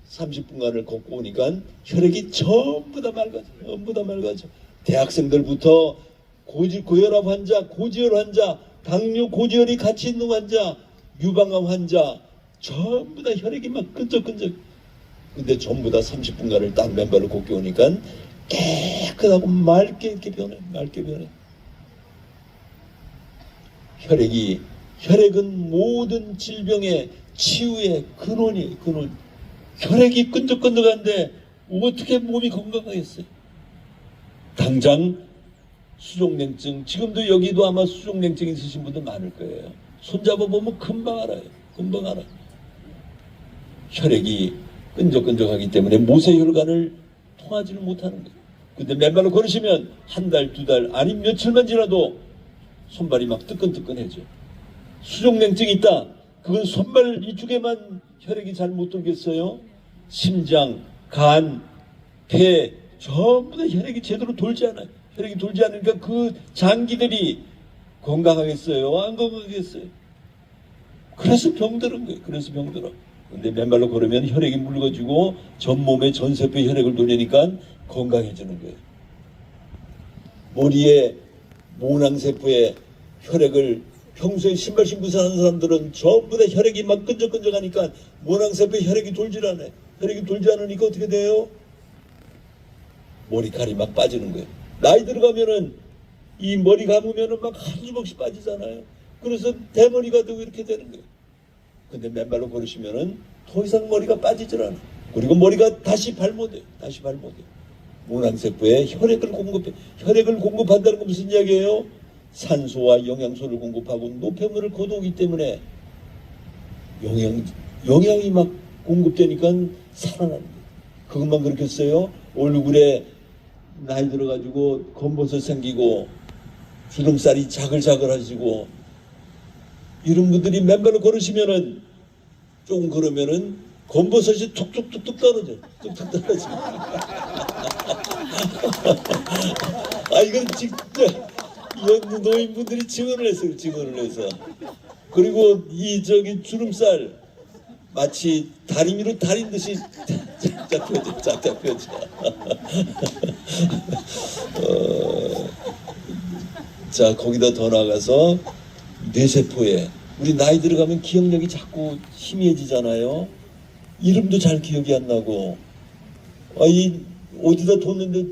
30분간을 걷고 오니까 혈액이 전부 다 맑아져. 전부 다 맑아져. 대학생들부터 고혈압 환자, 고지혈 환자, 당뇨 고지혈이 같이 있는 환자, 유방암 환자 전부 다 혈액이 막 끈적끈적. 근데 전부 다 30분간을 딱 맨발로 걷게 오니까 깨끗하고 맑게 이렇게 변해. 맑게 변해. 혈액은 모든 질병의 치유의 근원이에요. 근원. 혈액이 끈적끈적한데 어떻게 몸이 건강하겠어요? 당장 수족냉증, 지금도 여기도 아마 수족냉증 있으신 분들 많을 거예요. 손잡아 보면 금방 알아요. 금방 알아. 혈액이 끈적끈적하기 때문에 모세혈관을 통하지를 못하는 거예요. 근데 맨발로 걸으시면 한 달, 두 달, 아니 며칠만 지나도 손발이 막 뜨끈뜨끈해져. 수족냉증이 있다. 그건 손발 이쪽에만 혈액이 잘 못 돌겠어요. 심장, 간, 폐 전부 다 혈액이 제대로 돌지 않아요. 혈액이 돌지 않으니까 그 장기들이 건강하겠어요? 안 건강하겠어요? 그래서 병드는 거예요. 그래서 병들어. 근데 맨발로 걸으면 혈액이 묽어지고 전 몸에 전 세포에 혈액을 돌리니까 건강해지는 거예요. 머리에 모낭세포에 혈액을 평소에 신발 신고 사는 사람들은 전부 다 혈액이 막 끈적끈적하니까 모낭세포에 혈액이 돌질 않아요. 혈액이 돌지 않으니까 어떻게 돼요? 머리칼이 막 빠지는 거예요. 나이 들어가면은 이 머리 감으면은 막 한 주먹씩 빠지잖아요. 그래서 대머리가 되고 이렇게 되는 거예요. 근데 맨발로 걸으시면은 더 이상 머리가 빠지질 않아요. 그리고 머리가 다시 발모돼요. 다시 발모돼요. 모낭세포에 혈액을 공급해. 혈액을 공급한다는 건 무슨 이야기예요? 산소와 영양소를 공급하고 노폐물을 거두기 때문에 영양이 막 공급되니까 살아나는 거예요. 그것만 그렇겠어요? 얼굴에 나이 들어가지고 검버섯 생기고 주름살이 자글자글하시고 이런 분들이 맨발로 걸으시면은 조금 걸으면은 검버섯이 툭툭툭툭 떨어져. 툭툭 떨어져. 아, 이건 진짜 노인분들이 증언을 했어요. 증언을 해서. 그리고 주름살 마치 다리미로 다린 듯이 쫙쫙 펴져. 쫙쫙 펴져. 자, 거기다 더 나아가서 뇌세포에 우리 나이 들어가면 기억력이 자꾸 희미해지잖아요. 이름도 잘 기억이 안 나고 어디다 뒀는데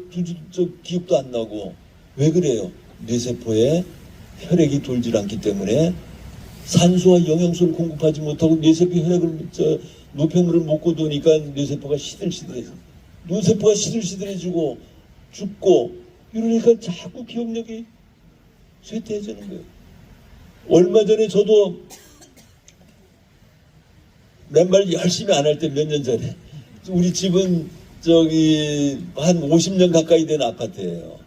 기억도 안 나고 왜 그래요? 뇌세포에 혈액이 돌질 않기 때문에 산소와 영양소를 공급하지 못하고 뇌세포 혈액을 노폐물을 먹고 도니까 뇌세포가 시들시들해져. 뇌세포가 시들시들해지고 죽고 이러니까 자꾸 기억력이 쇠퇴해지는 거예요. 얼마 전에 저도 맨발 열심히 안 할 때 몇 년 전에 우리 집은 저기 한 50년 가까이 된 아파트예요.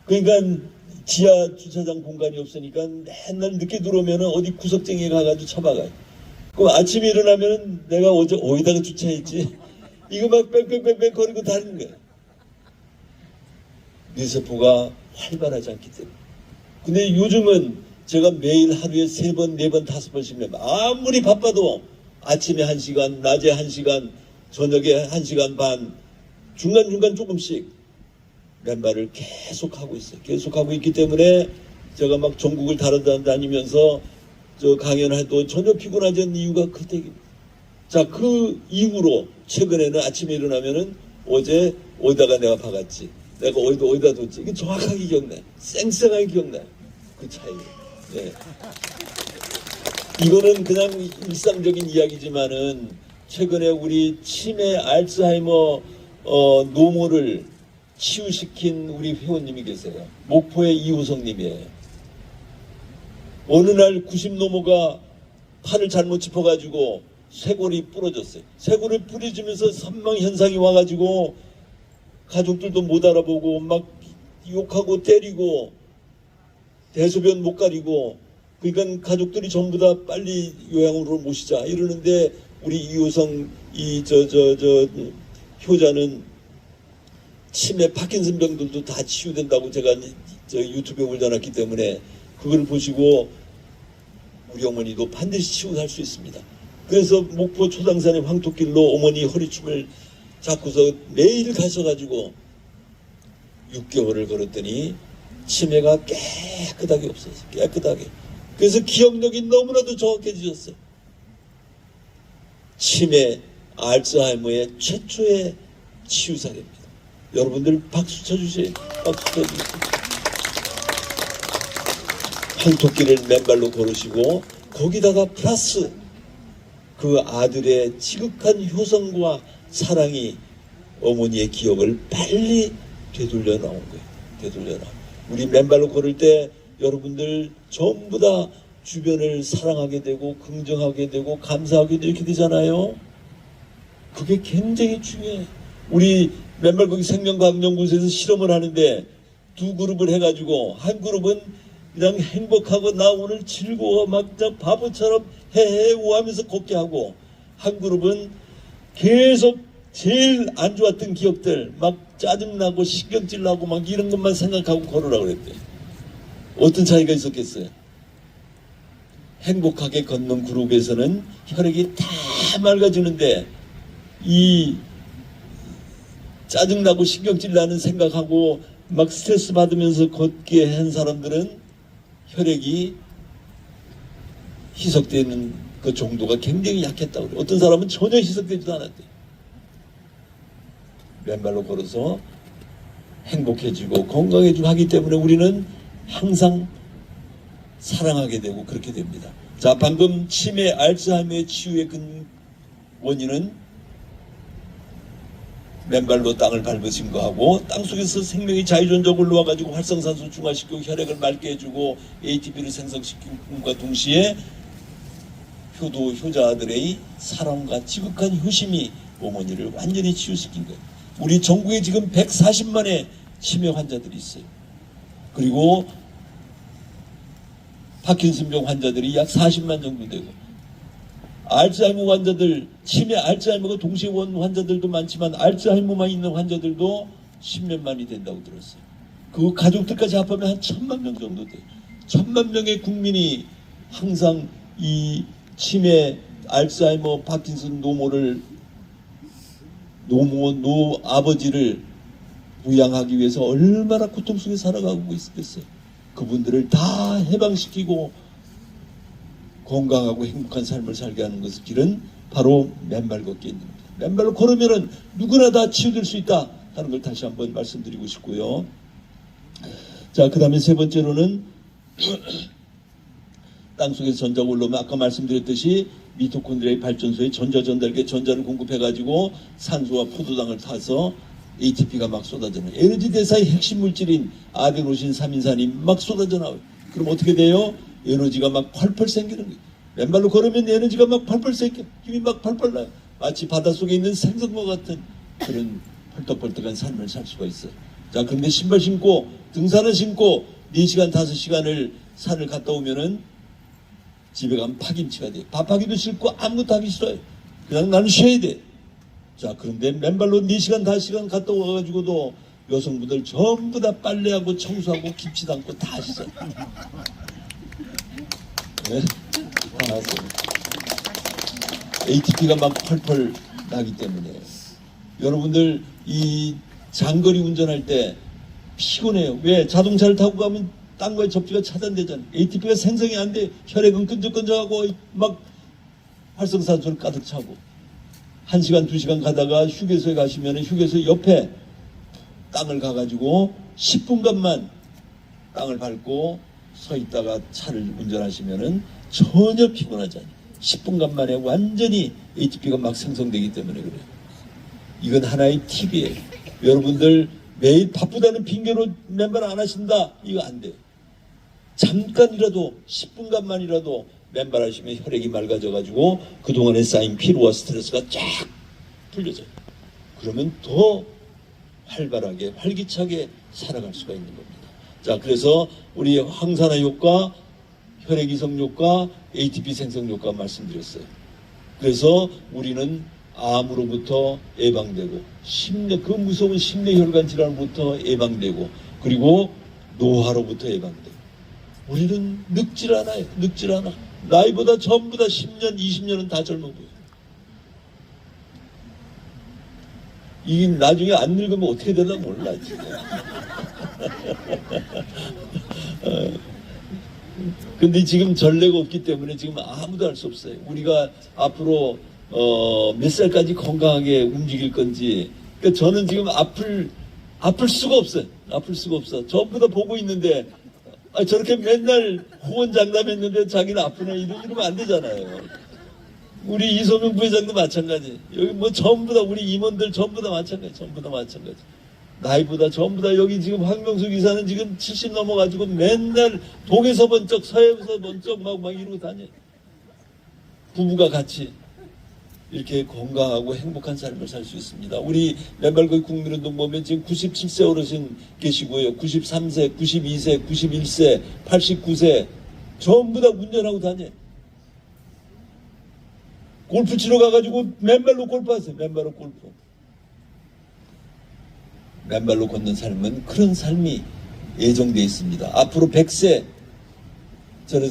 그러니까 지하 주차장 공간이 없으니까 맨날 늦게 들어오면 어디 구석쟁이에 가가지고 처박아요. 그럼 아침에 일어나면 내가 어제 어디다가 주차했지? 이거 막 뺑뺑뺑뺑 거리고 다니는 거예요. 뇌세포가 활발하지 않기 때문에. 근데 요즘은 제가 매일 하루에 3번, 4번, 5번씩 맨발 아무리 바빠도 아침에 1시간, 낮에 1시간, 저녁에 1시간 반 중간중간 조금씩 맨발을 계속 하고 있어요. 계속 하고 있기 때문에 제가 막 전국을 다니면서 저 강연해도 전혀 피곤하지 않는 이유가 그 댁입니다. 자, 그 이후로 최근에는 아침에 일어나면은 어제 어디다가 내가 박았지, 내가 어디다 뒀지, 이게 정확하게 기억나요. 쌩쌩하게 기억나요. 그 차이. 네. 이거는 그냥 일상적인 이야기지만은 최근에 우리 치매, 알츠하이머 노모를 치유시킨 우리 회원님이 계세요. 목포의 이호성님이에요. 어느 날 90노모가 팔을 잘못 짚어가지고 쇄골이 부러졌어요. 쇄골을 부러지면서 선망 현상이 와가지고 가족들도 못 알아보고 막 욕하고 때리고 대소변 못 가리고, 그러니까 가족들이 전부 다 빨리 요양으로 모시자 이러는데 우리 이호성 효자는 치매 파킨슨 병들도 다 치유된다고 제가 유튜브에 올려놨기 때문에 그걸 보시고 우리 어머니도 반드시 치유할 수 있습니다. 그래서 목포 초당산의 황토길로 어머니 허리춤을 잡고서 매일 가셔가지고 6개월을 걸었더니 치매가 깨끗하게 없어졌어요. 깨끗하게. 그래서 기억력이 너무나도 정확해지셨어요. 치매, 알츠하이머의 최초의 치유 사례입니다. 여러분들 박수 쳐주세요. 박수 쳐주세요. 황토길을 맨발로 걸으시고 거기다가 플러스 그 아들의 지극한 효성과 사랑이 어머니의 기억을 빨리 되돌려 나온 거예요. 되돌려 나온. 우리 맨발로 걸을 때 여러분들 전부 다 주변을 사랑하게 되고 긍정하게 되고 감사하게 되고 이렇게 되잖아요. 그게 굉장히 중요해요. 우리 맨발 걷기 생명과학연구소에서 실험을 하는데 두 그룹을 해가지고 한 그룹은 그냥 행복하고 나 오늘 즐거워 막 바보처럼 헤헤 하면서 걷게 하고, 한 그룹은 계속 제일 안 좋았던 기억들 막 짜증나고 신경질 나고 막 이런 것만 생각하고 걸으라고 그랬대. 어떤 차이가 있었겠어요? 행복하게 걷는 그룹에서는 혈액이 다 맑아지는데 이 짜증나고 신경질 나는 생각하고 막 스트레스 받으면서 걷게 한 사람들은 혈액이 희석되는 그 정도가 굉장히 약했다고 그래요. 어떤 사람은 전혀 희석되지도 않았대요. 맨발로 걸어서 행복해지고 건강해지고 하기 때문에 우리는 항상 사랑하게 되고 그렇게 됩니다. 자, 방금 치매, 알츠하이머의 치유의 원인은 맨발로 땅을 밟으신 거하고 땅속에서 생명이 자유전적으로 올라와가지고 활성산소 중화시키고 혈액을 맑게 해주고 ATP를 생성시킴과 동시에 효자들의 사랑과 지극한 효심이 어머니를 완전히 치유시킨 거예요. 우리 전국에 지금 140만의 치매 환자들이 있어요. 그리고 파킨슨병 환자들이 약 40만 정도 되고, 알츠하이머 환자들, 치매 알츠하이머가 동시에 온 환자들도 많지만 알츠하이머만 있는 환자들도 10몇만이 된다고 들었어요. 그 가족들까지 합하면 한 1000만 명 정도 돼요. 1000만 명의 국민이 항상 이 치매, 알츠하이머, 파킨슨 노 아버지를 부양하기 위해서 얼마나 고통 속에 살아가고 있었겠어요. 그분들을 다 해방시키고 건강하고 행복한 삶을 살게 하는 것의 길은 바로 맨발 걷기입니다. 맨발로 걸으면은 누구나 다 치유될 수 있다 하는 걸 다시 한번 말씀드리고 싶고요. 자, 그 다음에 세 번째로는 땅속에서 전자가 올라오면 아까 말씀드렸듯이 미토콘드리아의 발전소에 전자 전달기에 전자를 공급해가지고 산소와 포도당을 타서 ATP가 막 쏟아져 나와요. 에너지 대사의 핵심 물질인 아데노신 3인산이 막 쏟아져 나와요. 그럼 어떻게 돼요? 에너지가 막 펄펄 생기는 거예요. 맨발로 걸으면 에너지가 막 펄펄 생겨. 힘이 막 펄펄 나요. 마치 바닷속에 있는 생선과 같은 그런 펄떡펄떡한 삶을 살 수가 있어요. 자, 그런데 신발 신고 등산을 신고 4시간 5시간을 산을 갔다 오면은 집에 가면 파김치가 돼요. 밥하기도 싫고 아무것도 하기 싫어요. 그냥 나는 쉬어야 돼. 자, 그런데 맨발로 4시간 5시간 갔다 와가지고도 여성분들 전부 다 빨래하고 청소하고 김치 담고 다 하시잖아요. 네? 다 하세요. ATP가 막 펄펄 나기 때문에 여러분들 이 장거리 운전할 때 피곤해요. 왜? 자동차를 타고 가면 땅과의 접지가 차단되잖아요. ATP가 생성이 안 돼. 혈액은 끈적끈적하고 막 활성산소를 가득 차고 1시간 2시간 가다가 휴게소에 가시면 휴게소 옆에 땅을 가가지고 10분간만 땅을 밟고 서 있다가 차를 운전하시면 전혀 피곤하지 않아요. 10분간 만에 완전히 ATP가 막 생성되기 때문에 그래요. 이건 하나의 팁이에요. 여러분들 매일 바쁘다는 핑계로 맨발 안 하신다? 이거 안 돼요. 잠깐이라도 10분간만이라도 맨발 하시면 혈액이 맑아져가지고 그동안에 쌓인 피로와 스트레스가 쫙 풀려져요. 그러면 더 활발하게 활기차게 살아갈 수가 있는 겁니다. 자, 그래서 우리 항산화 효과, 혈액 이송 효과, ATP 생성 효과 말씀드렸어요. 그래서 우리는 암으로부터 예방되고 그 무서운 심뇌혈관 질환으로부터 예방되고 그리고 노화로부터 예방되고 우리는 늙질 않아요. 늙질 않아. 나이보다 전부 다 10년, 20년은 다 젊어 보여요. 이게 나중에 안 늙으면 어떻게 되나 몰라 진짜. 근데 지금 전례가 없기 때문에 지금 아무도 알 수 없어요. 우리가 앞으로 몇 살까지 건강하게 움직일 건지. 그러니까 저는 지금 아플 수가 없어요. 아플 수가 없어. 전부 다 보고 있는데 저렇게 맨날 호언장담했는데 자기는 아프네 이러면 안 되잖아요. 우리 이소명 부회장도 마찬가지. 여기 뭐 전부 다 우리 임원들 전부 다 마찬가지. 전부 다 마찬가지. 나이보다 전부 다 여기 지금 황명수 기사는 지금 70 넘어가지고 맨날 동에서 번쩍 서에서 번쩍 막 이러고 다녀요. 부부가 같이 이렇게 건강하고 행복한 삶을 살 수 있습니다. 우리 맨발거리 국민운동 보면 지금 97세 어르신 계시고요. 93세, 92세, 91세, 89세 전부 다 운전하고 다녀요. 골프 치러 가가지고 맨발로 골프하세요. 맨발로 골프. 맨발로 걷는 삶은 그런 삶이 예정되어 있습니다. 앞으로 100세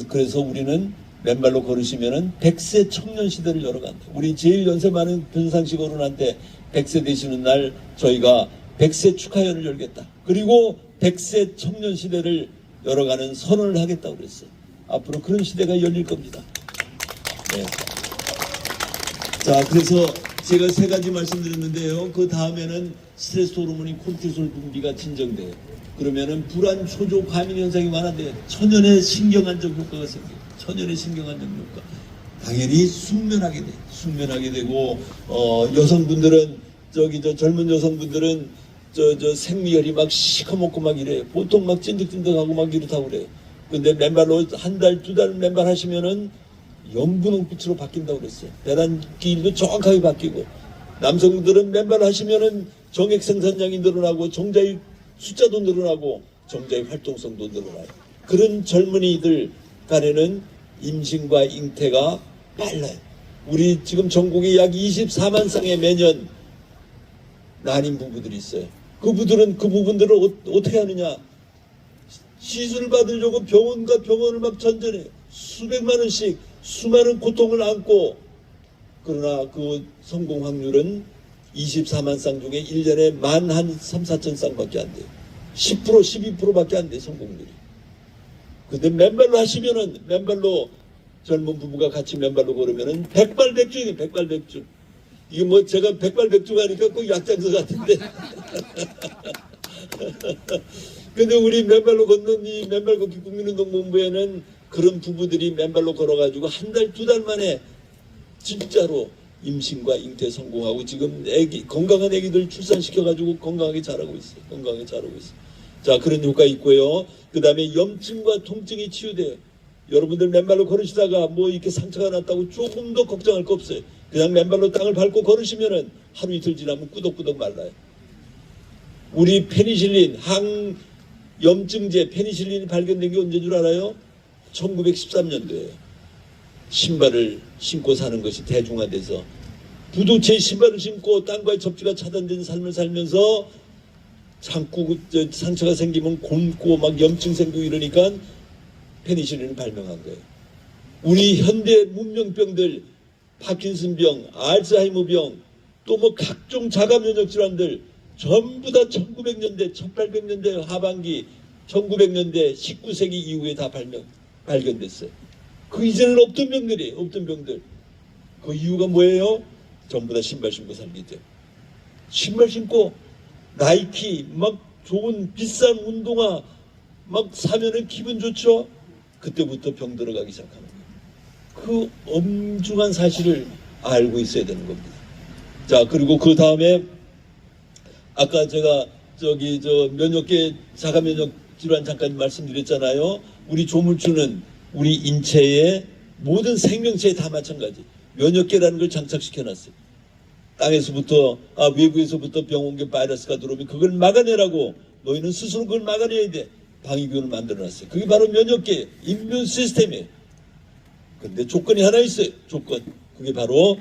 그래서 우리는 맨발로 걸으시면은 100세 청년 시대를 열어간다. 우리 제일 연세 많은 변상식 어른한테 100세 되시는 날 저희가 100세 축하회를 열겠다. 그리고 100세 청년 시대를 열어가는 선언을 하겠다고 그랬어요. 앞으로 그런 시대가 열릴 겁니다. 네. 자, 그래서 제가 3가지 말씀드렸는데요. 그 다음에는 스트레스 호르몬인 콜티솔 분비가 진정돼요. 그러면은 불안, 초조, 과민 현상이 완화돼요. 천연의 신경안정 효과가 생겨요. 천연의 신경안정 효과. 당연히 숙면하게 돼요. 숙면하게 되고 여성분들은 젊은 여성분들은 생리혈이 막 시커멓고 막 이래요. 보통 막 찐득찐득하고 막 이렇다고 그래요. 근데 맨발로 1달, 2달 맨발 하시면은 연분홍빛으로 바뀐다고 그랬어요. 배란길도 정확하게 바뀌고 남성들은 맨발 하시면은 정액 생산량이 늘어나고 정자의 숫자도 늘어나고 정자의 활동성도 늘어나요. 그런 젊은이들 간에는 임신과 잉태가 빨라요. 우리 지금 전국에 약 24만 쌍의 매년 난임 부부들이 있어요. 그 부분들을 어떻게 하느냐? 시술을 받으려고 병원과 병원을 막 전전해요. 수백만 원씩 수많은 고통을 안고 그러나 그 성공 확률은 24만 쌍 중에 1년에 만 한 3, 4천 쌍밖에 안 돼요. 10%, 12%밖에 안 돼요, 성공률이. 근데 맨발로 하시면은 맨발로 젊은 부부가 같이 맨발로 걸으면은 백발백중이에요, 백발백중. 이게 뭐 제가 백발백중 하니까 꼭 약장서 같은데. 근데 우리 맨발로 걷는 이 맨발 걷기 국민운동본부에는 그런 부부들이 맨발로 걸어가지고 한 달, 두 달 만에 진짜로 임신과 잉태 성공하고 지금 건강한 애기들 출산시켜가지고 건강하게 자라고 있어요. 건강하게 자라고 있어요. 자, 그런 효과 있고요. 그 다음에 염증과 통증이 치유돼요. 여러분들 맨발로 걸으시다가 뭐 이렇게 상처가 났다고 조금 더 걱정할 거 없어요. 그냥 맨발로 땅을 밟고 걸으시면은 하루 이틀 지나면 꾸덕꾸덕 말라요. 우리 페니실린, 항염증제 페니실린이 발견된 게 언제인 줄 알아요? 1913년도에요. 신발을 신고 사는 것이 대중화돼서 부도체 신발을 신고 땅과의 접지가 차단된 삶을 살면서 상처가 생기면 곪고 막 염증 생기고 이러니까 페니실린을 발명한 거예요. 우리 현대 문명병들 파킨슨병, 알츠하이머병, 또 뭐 각종 자가 면역 질환들 전부 다 1900년대, 1800년대 하반기, 1900년대 19세기 이후에 다 발견됐어요. 그 이전에는 없던 병들이에요. 없던 병들. 그 이유가 뭐예요? 전부 다 신발 신고 살기 때문에. 신발 신고 나이키 막 좋은 비싼 운동화 막 사면은 기분 좋죠? 그때부터 병 들어가기 시작하는 거예요. 그 엄중한 사실을 알고 있어야 되는 겁니다. 자, 그리고 그 다음에 아까 제가 면역계 자가 면역 질환 잠깐 말씀드렸잖아요. 우리 조물주는 우리 인체의 모든 생명체에 다 마찬가지. 면역계라는 걸 장착시켜놨어요. 땅에서부터 외부에서부터 병원계 바이러스가 들어오면 그걸 막아내라고 너희는 스스로 그걸 막아내야 돼. 방위군을 만들어놨어요. 그게 바로 면역계, 임뮨 시스템이에요. 근데 조건이 하나 있어요. 조건. 그게 바로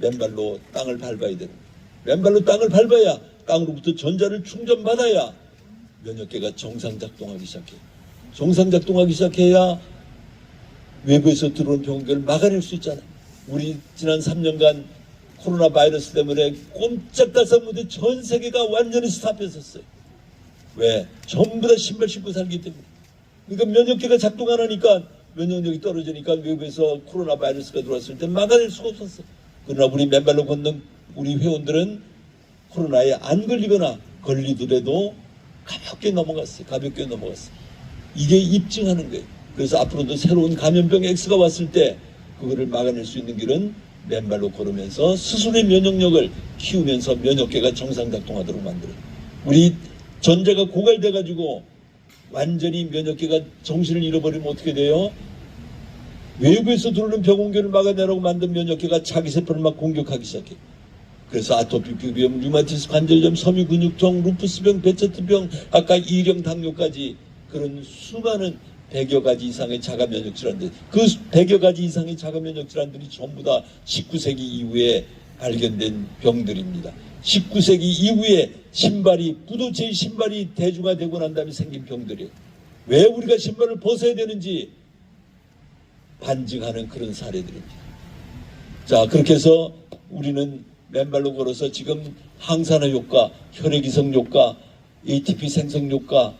맨발로 땅을 밟아야 되는 거예요. 맨발로 땅을 밟아야 땅으로부터 전자를 충전받아야 면역계가 정상작동하기 시작해요. 정상작동하기 시작해야 외부에서 들어온 병들을 막아낼 수 있잖아요. 우리 지난 3년간 코로나 바이러스 때문에 꼼짝달싹 못해 전 세계가 완전히 스탑했었어요. 왜? 전부 다 신발 신고 살기 때문에. 그러니까 면역계가 작동 안 하니까 면역력이 떨어지니까 외부에서 코로나 바이러스가 들어왔을 때 막아낼 수가 없었어. 그러나 우리 맨발로 걷는 우리 회원들은 코로나에 안 걸리거나 걸리더라도 가볍게 넘어갔어요. 가볍게 넘어갔어요. 이게 입증하는 거예요. 그래서 앞으로도 새로운 감염병 X가 왔을 때 그거를 막아낼 수 있는 길은 맨발로 걸으면서 스스로의 면역력을 키우면서 면역계가 정상작동하도록 만들어요. 우리 전자가 고갈돼가지고 완전히 면역계가 정신을 잃어버리면 어떻게 돼요? 외부에서 들어오는 병원계를 막아내라고 만든 면역계가 자기 세포를 막 공격하기 시작해요. 그래서 아토피병, 류마티스 관절염, 섬유근육통, 루푸스병, 베체트병, 아까 이령 당뇨까지 그런 수많은 100여 가지 이상의 자가 면역 질환들, 그 100여 가지 이상의 자가 면역 질환들이 전부 다 19세기 이후에 발견된 병들입니다. 19세기 이후에 부도체의 신발이 대중화되고 난 다음에 생긴 병들이에요. 왜 우리가 신발을 벗어야 되는지 반증하는 그런 사례들입니다. 자, 그렇게 해서 우리는 맨발로 걸어서 지금 항산화 효과, 혈액이성 효과, ATP 생성 효과,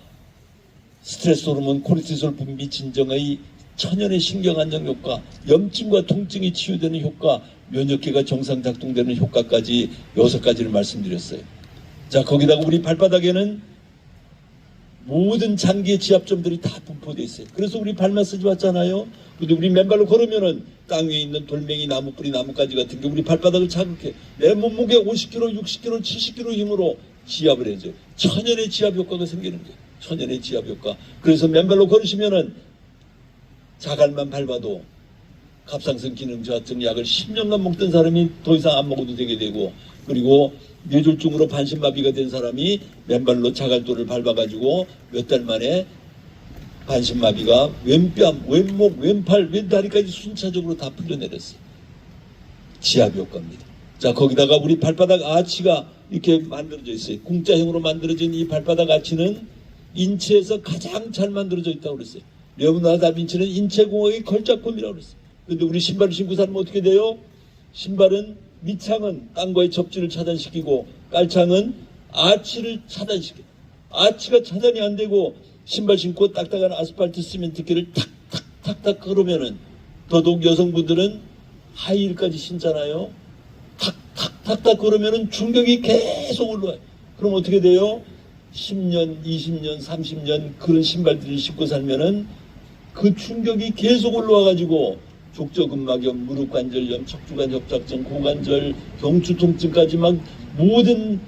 스트레스 호르몬, 코르티솔 분비 진정의 천연의 신경 안정 효과, 염증과 통증이 치유되는 효과, 면역계가 정상 작동되는 효과까지 6가지를 말씀드렸어요. 자, 거기다가 우리 발바닥에는 모든 장기의 지압점들이 다 분포되어 있어요. 그래서 우리 발 마사지 왔잖아요. 근데 우리 맨발로 걸으면은 땅 위에 있는 돌멩이, 나무 뿌리, 나뭇가지 같은 게 우리 발바닥을 자극해. 내 몸무게 50kg, 60kg, 70kg 힘으로 지압을 해줘요. 천연의 지압 효과가 생기는 거예요. 천연의 지압 효과. 그래서 맨발로 걸으시면은 자갈만 밟아도 갑상선 기능 저하증 약을 10년간 먹던 사람이 더 이상 안 먹어도 되게 되고, 그리고 뇌졸중으로 반신마비가 된 사람이 맨발로 자갈돌을 밟아가지고 몇 달 만에 반신마비가 왼뺨, 왼목, 왼팔, 왼다리까지 순차적으로 다 풀려내렸어요. 지압 효과입니다. 자, 거기다가 우리 발바닥 아치가 이렇게 만들어져 있어요. 궁자형으로 만들어진 이 발바닥 아치는 인체에서 가장 잘 만들어져 있다고 그랬어요. 레오나르도 다빈치는 인체공학의 걸작품이라고 그랬어요. 근데 우리 신발을 신고 살면 어떻게 돼요? 신발은 밑창은 땅과의 접지를 차단시키고 깔창은 아치를 차단시켜요. 아치가 차단이 안 되고 신발 신고 딱딱한 아스팔트 시멘트길을 탁탁탁탁 걸으면은, 더더욱 여성분들은 하이힐까지 신잖아요. 탁탁탁탁 걸으면은 충격이 계속 올라와요. 그럼 어떻게 돼요? 10년, 20년, 30년 그런 신발들을 신고 살면은 그 충격이 계속 올라와가지고 족저근막염, 무릎관절염, 척추관 협착증, 고관절, 경추 통증까지 막 모든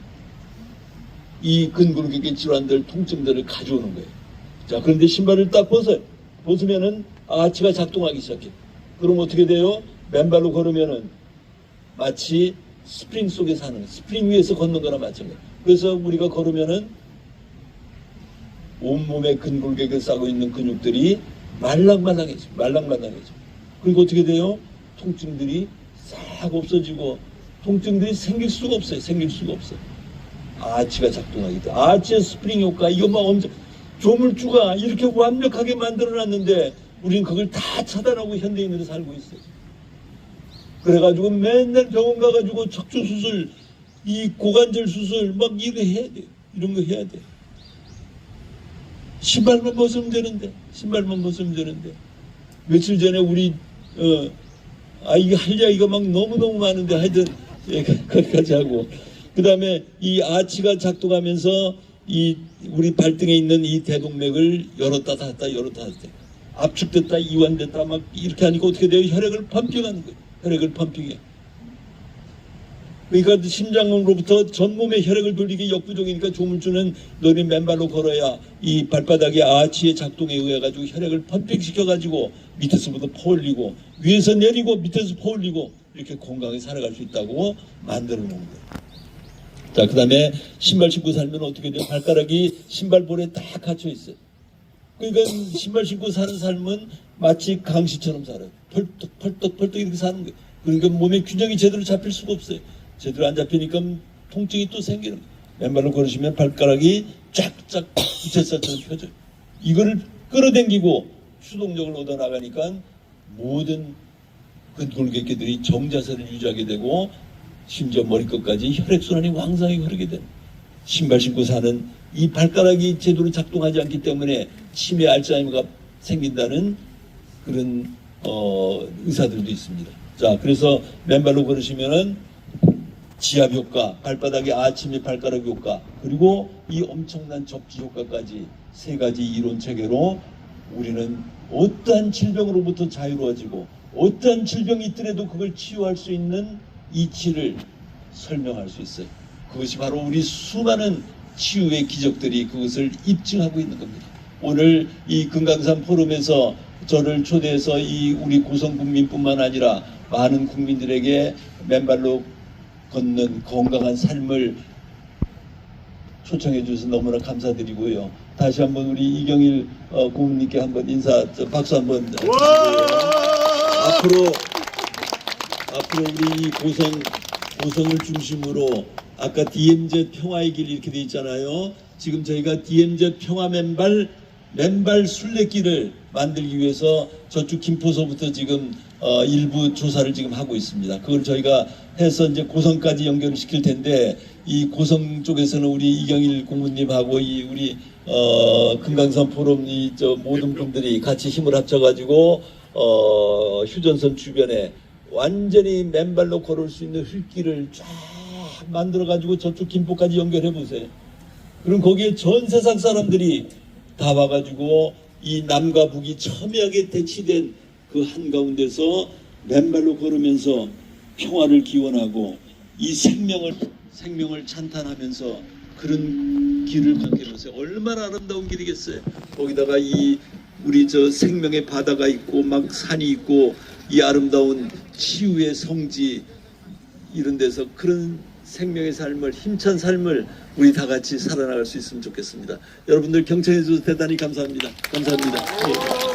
이 근골격계 질환들, 통증들을 가져오는 거예요. 자, 그런데 신발을 딱 벗으면은 아치가 작동하기 시작해요. 그럼 어떻게 돼요? 맨발로 걸으면은 마치 스프링 속에 사는 거예요. 스프링 위에서 걷는 거나 마찬가지예요. 그래서 우리가 걸으면은 온몸에 근골격을 싸고 있는 근육들이 말랑말랑해져. 그리고 어떻게 돼요? 통증들이 싹 없어지고 통증들이 생길 수가 없어요. 아치가 작동하기 때문에. 아치의 스프링 효과, 이거 막 엄청, 조물주가 이렇게 완벽하게 만들어놨는데 우리는 그걸 다 차단하고 현대인으로 살고 있어요. 그래가지고 맨날 병원 가가지고 척추 수술, 이 고관절 수술 막 이거 해야 돼요. 이런 거 해야 돼요. 신발만 벗으면 되는데. 며칠 전에 우리 이거 할 이야기가 막 너무너무 많은데 하여튼 거기까지 하고, 그 다음에 이 아치가 작동하면서 이 우리 발등에 있는 이 대동맥을 열었다 닫았다 압축됐다 이완됐다 막 이렇게 하니까 어떻게 돼요? 혈액을 펌핑하는 거예요. 혈액을 펌핑해. 그러니까 심장으로부터 전 몸에 혈액을 돌리기 역부족이니까 조물주는 너는 맨발로 걸어야 이 발바닥의 아치의 작동에 의해 가지고 혈액을 펌핑시켜 가지고 밑에서부터 퍼올리고 위에서 내리고 밑에서 퍼올리고 이렇게 건강하게 살아갈 수 있다고 만들어 놓은 거예요. 자, 그 다음에 신발 신고 살면 어떻게 돼요? 발가락이 신발볼에 딱 갇혀 있어요. 그러니까 신발 신고 사는 삶은 마치 강시처럼 살아요. 펄떡 이렇게 사는 거예요. 그러니까 몸의 균형이 제대로 잡힐 수가 없어요. 제대로 안 잡히니까 통증이 또 생기는 거예요. 맨발로 걸으시면 발가락이 쫙쫙 부채살처럼 펴져요. 이거를 끌어당기고 추동력을 얻어나가니까 모든 근골격계들이 정자세를 유지하게 되고 심지어 머리끝까지 혈액순환이 왕성히 흐르게 되는, 신발 신고 사는 이 발가락이 제대로 작동하지 않기 때문에 치매 알츠하이머가 생긴다는 그런 의사들도 있습니다. 자, 그래서 맨발로 걸으시면은 지압 효과, 발바닥의 아침의 발가락 효과, 그리고 이 엄청난 접지 효과까지 세 가지 이론 체계로 우리는 어떠한 질병으로부터 자유로워지고 어떠한 질병이 있더라도 그걸 치유할 수 있는 이치를 설명할 수 있어요. 그것이 바로 우리 수많은 치유의 기적들이 그것을 입증하고 있는 겁니다. 오늘 이 금강산 포럼에서 저를 초대해서 이 우리 고성 국민뿐만 아니라 많은 국민들에게 맨발로 걷는 건강한 삶을 초청해 주셔서 너무나 감사드리고요. 다시 한번 우리 이경일 고문님께 한번 박수 한번 주시고요. 앞으로 우리 이 고성을 중심으로 아까 DMZ 평화의 길 이렇게 돼 있잖아요. 지금 저희가 DMZ 평화 맨발 순례길을 만들기 위해서 저쪽 김포서부터 지금 일부 조사를 지금 하고 있습니다. 그걸 저희가 해서 이제 고성까지 연결을 시킬 텐데, 이 고성 쪽에서는 우리 이경일 고문님하고 이 우리 금강산 포럼 모든 분들이 같이 힘을 합쳐가지고 휴전선 주변에 완전히 맨발로 걸을 수 있는 흙길을 쫙 만들어가지고 저쪽 김포까지 연결해 보세요. 그럼 거기에 전 세상 사람들이 다 와가지고 이 남과 북이 첨예하게 대치된 그 한가운데서 맨발로 걸으면서 평화를 기원하고 이 생명을 찬탄하면서 그런 길을 가게 보세요. 얼마나 아름다운 길이겠어요. 거기다가 이 우리 저 생명의 바다가 있고 막 산이 있고 이 아름다운 치유의 성지, 이런 데서 그런 생명의 삶을, 힘찬 삶을 우리 다 같이 살아나갈 수 있으면 좋겠습니다. 여러분들 경청해 주셔서 대단히 감사합니다. 감사합니다. 예.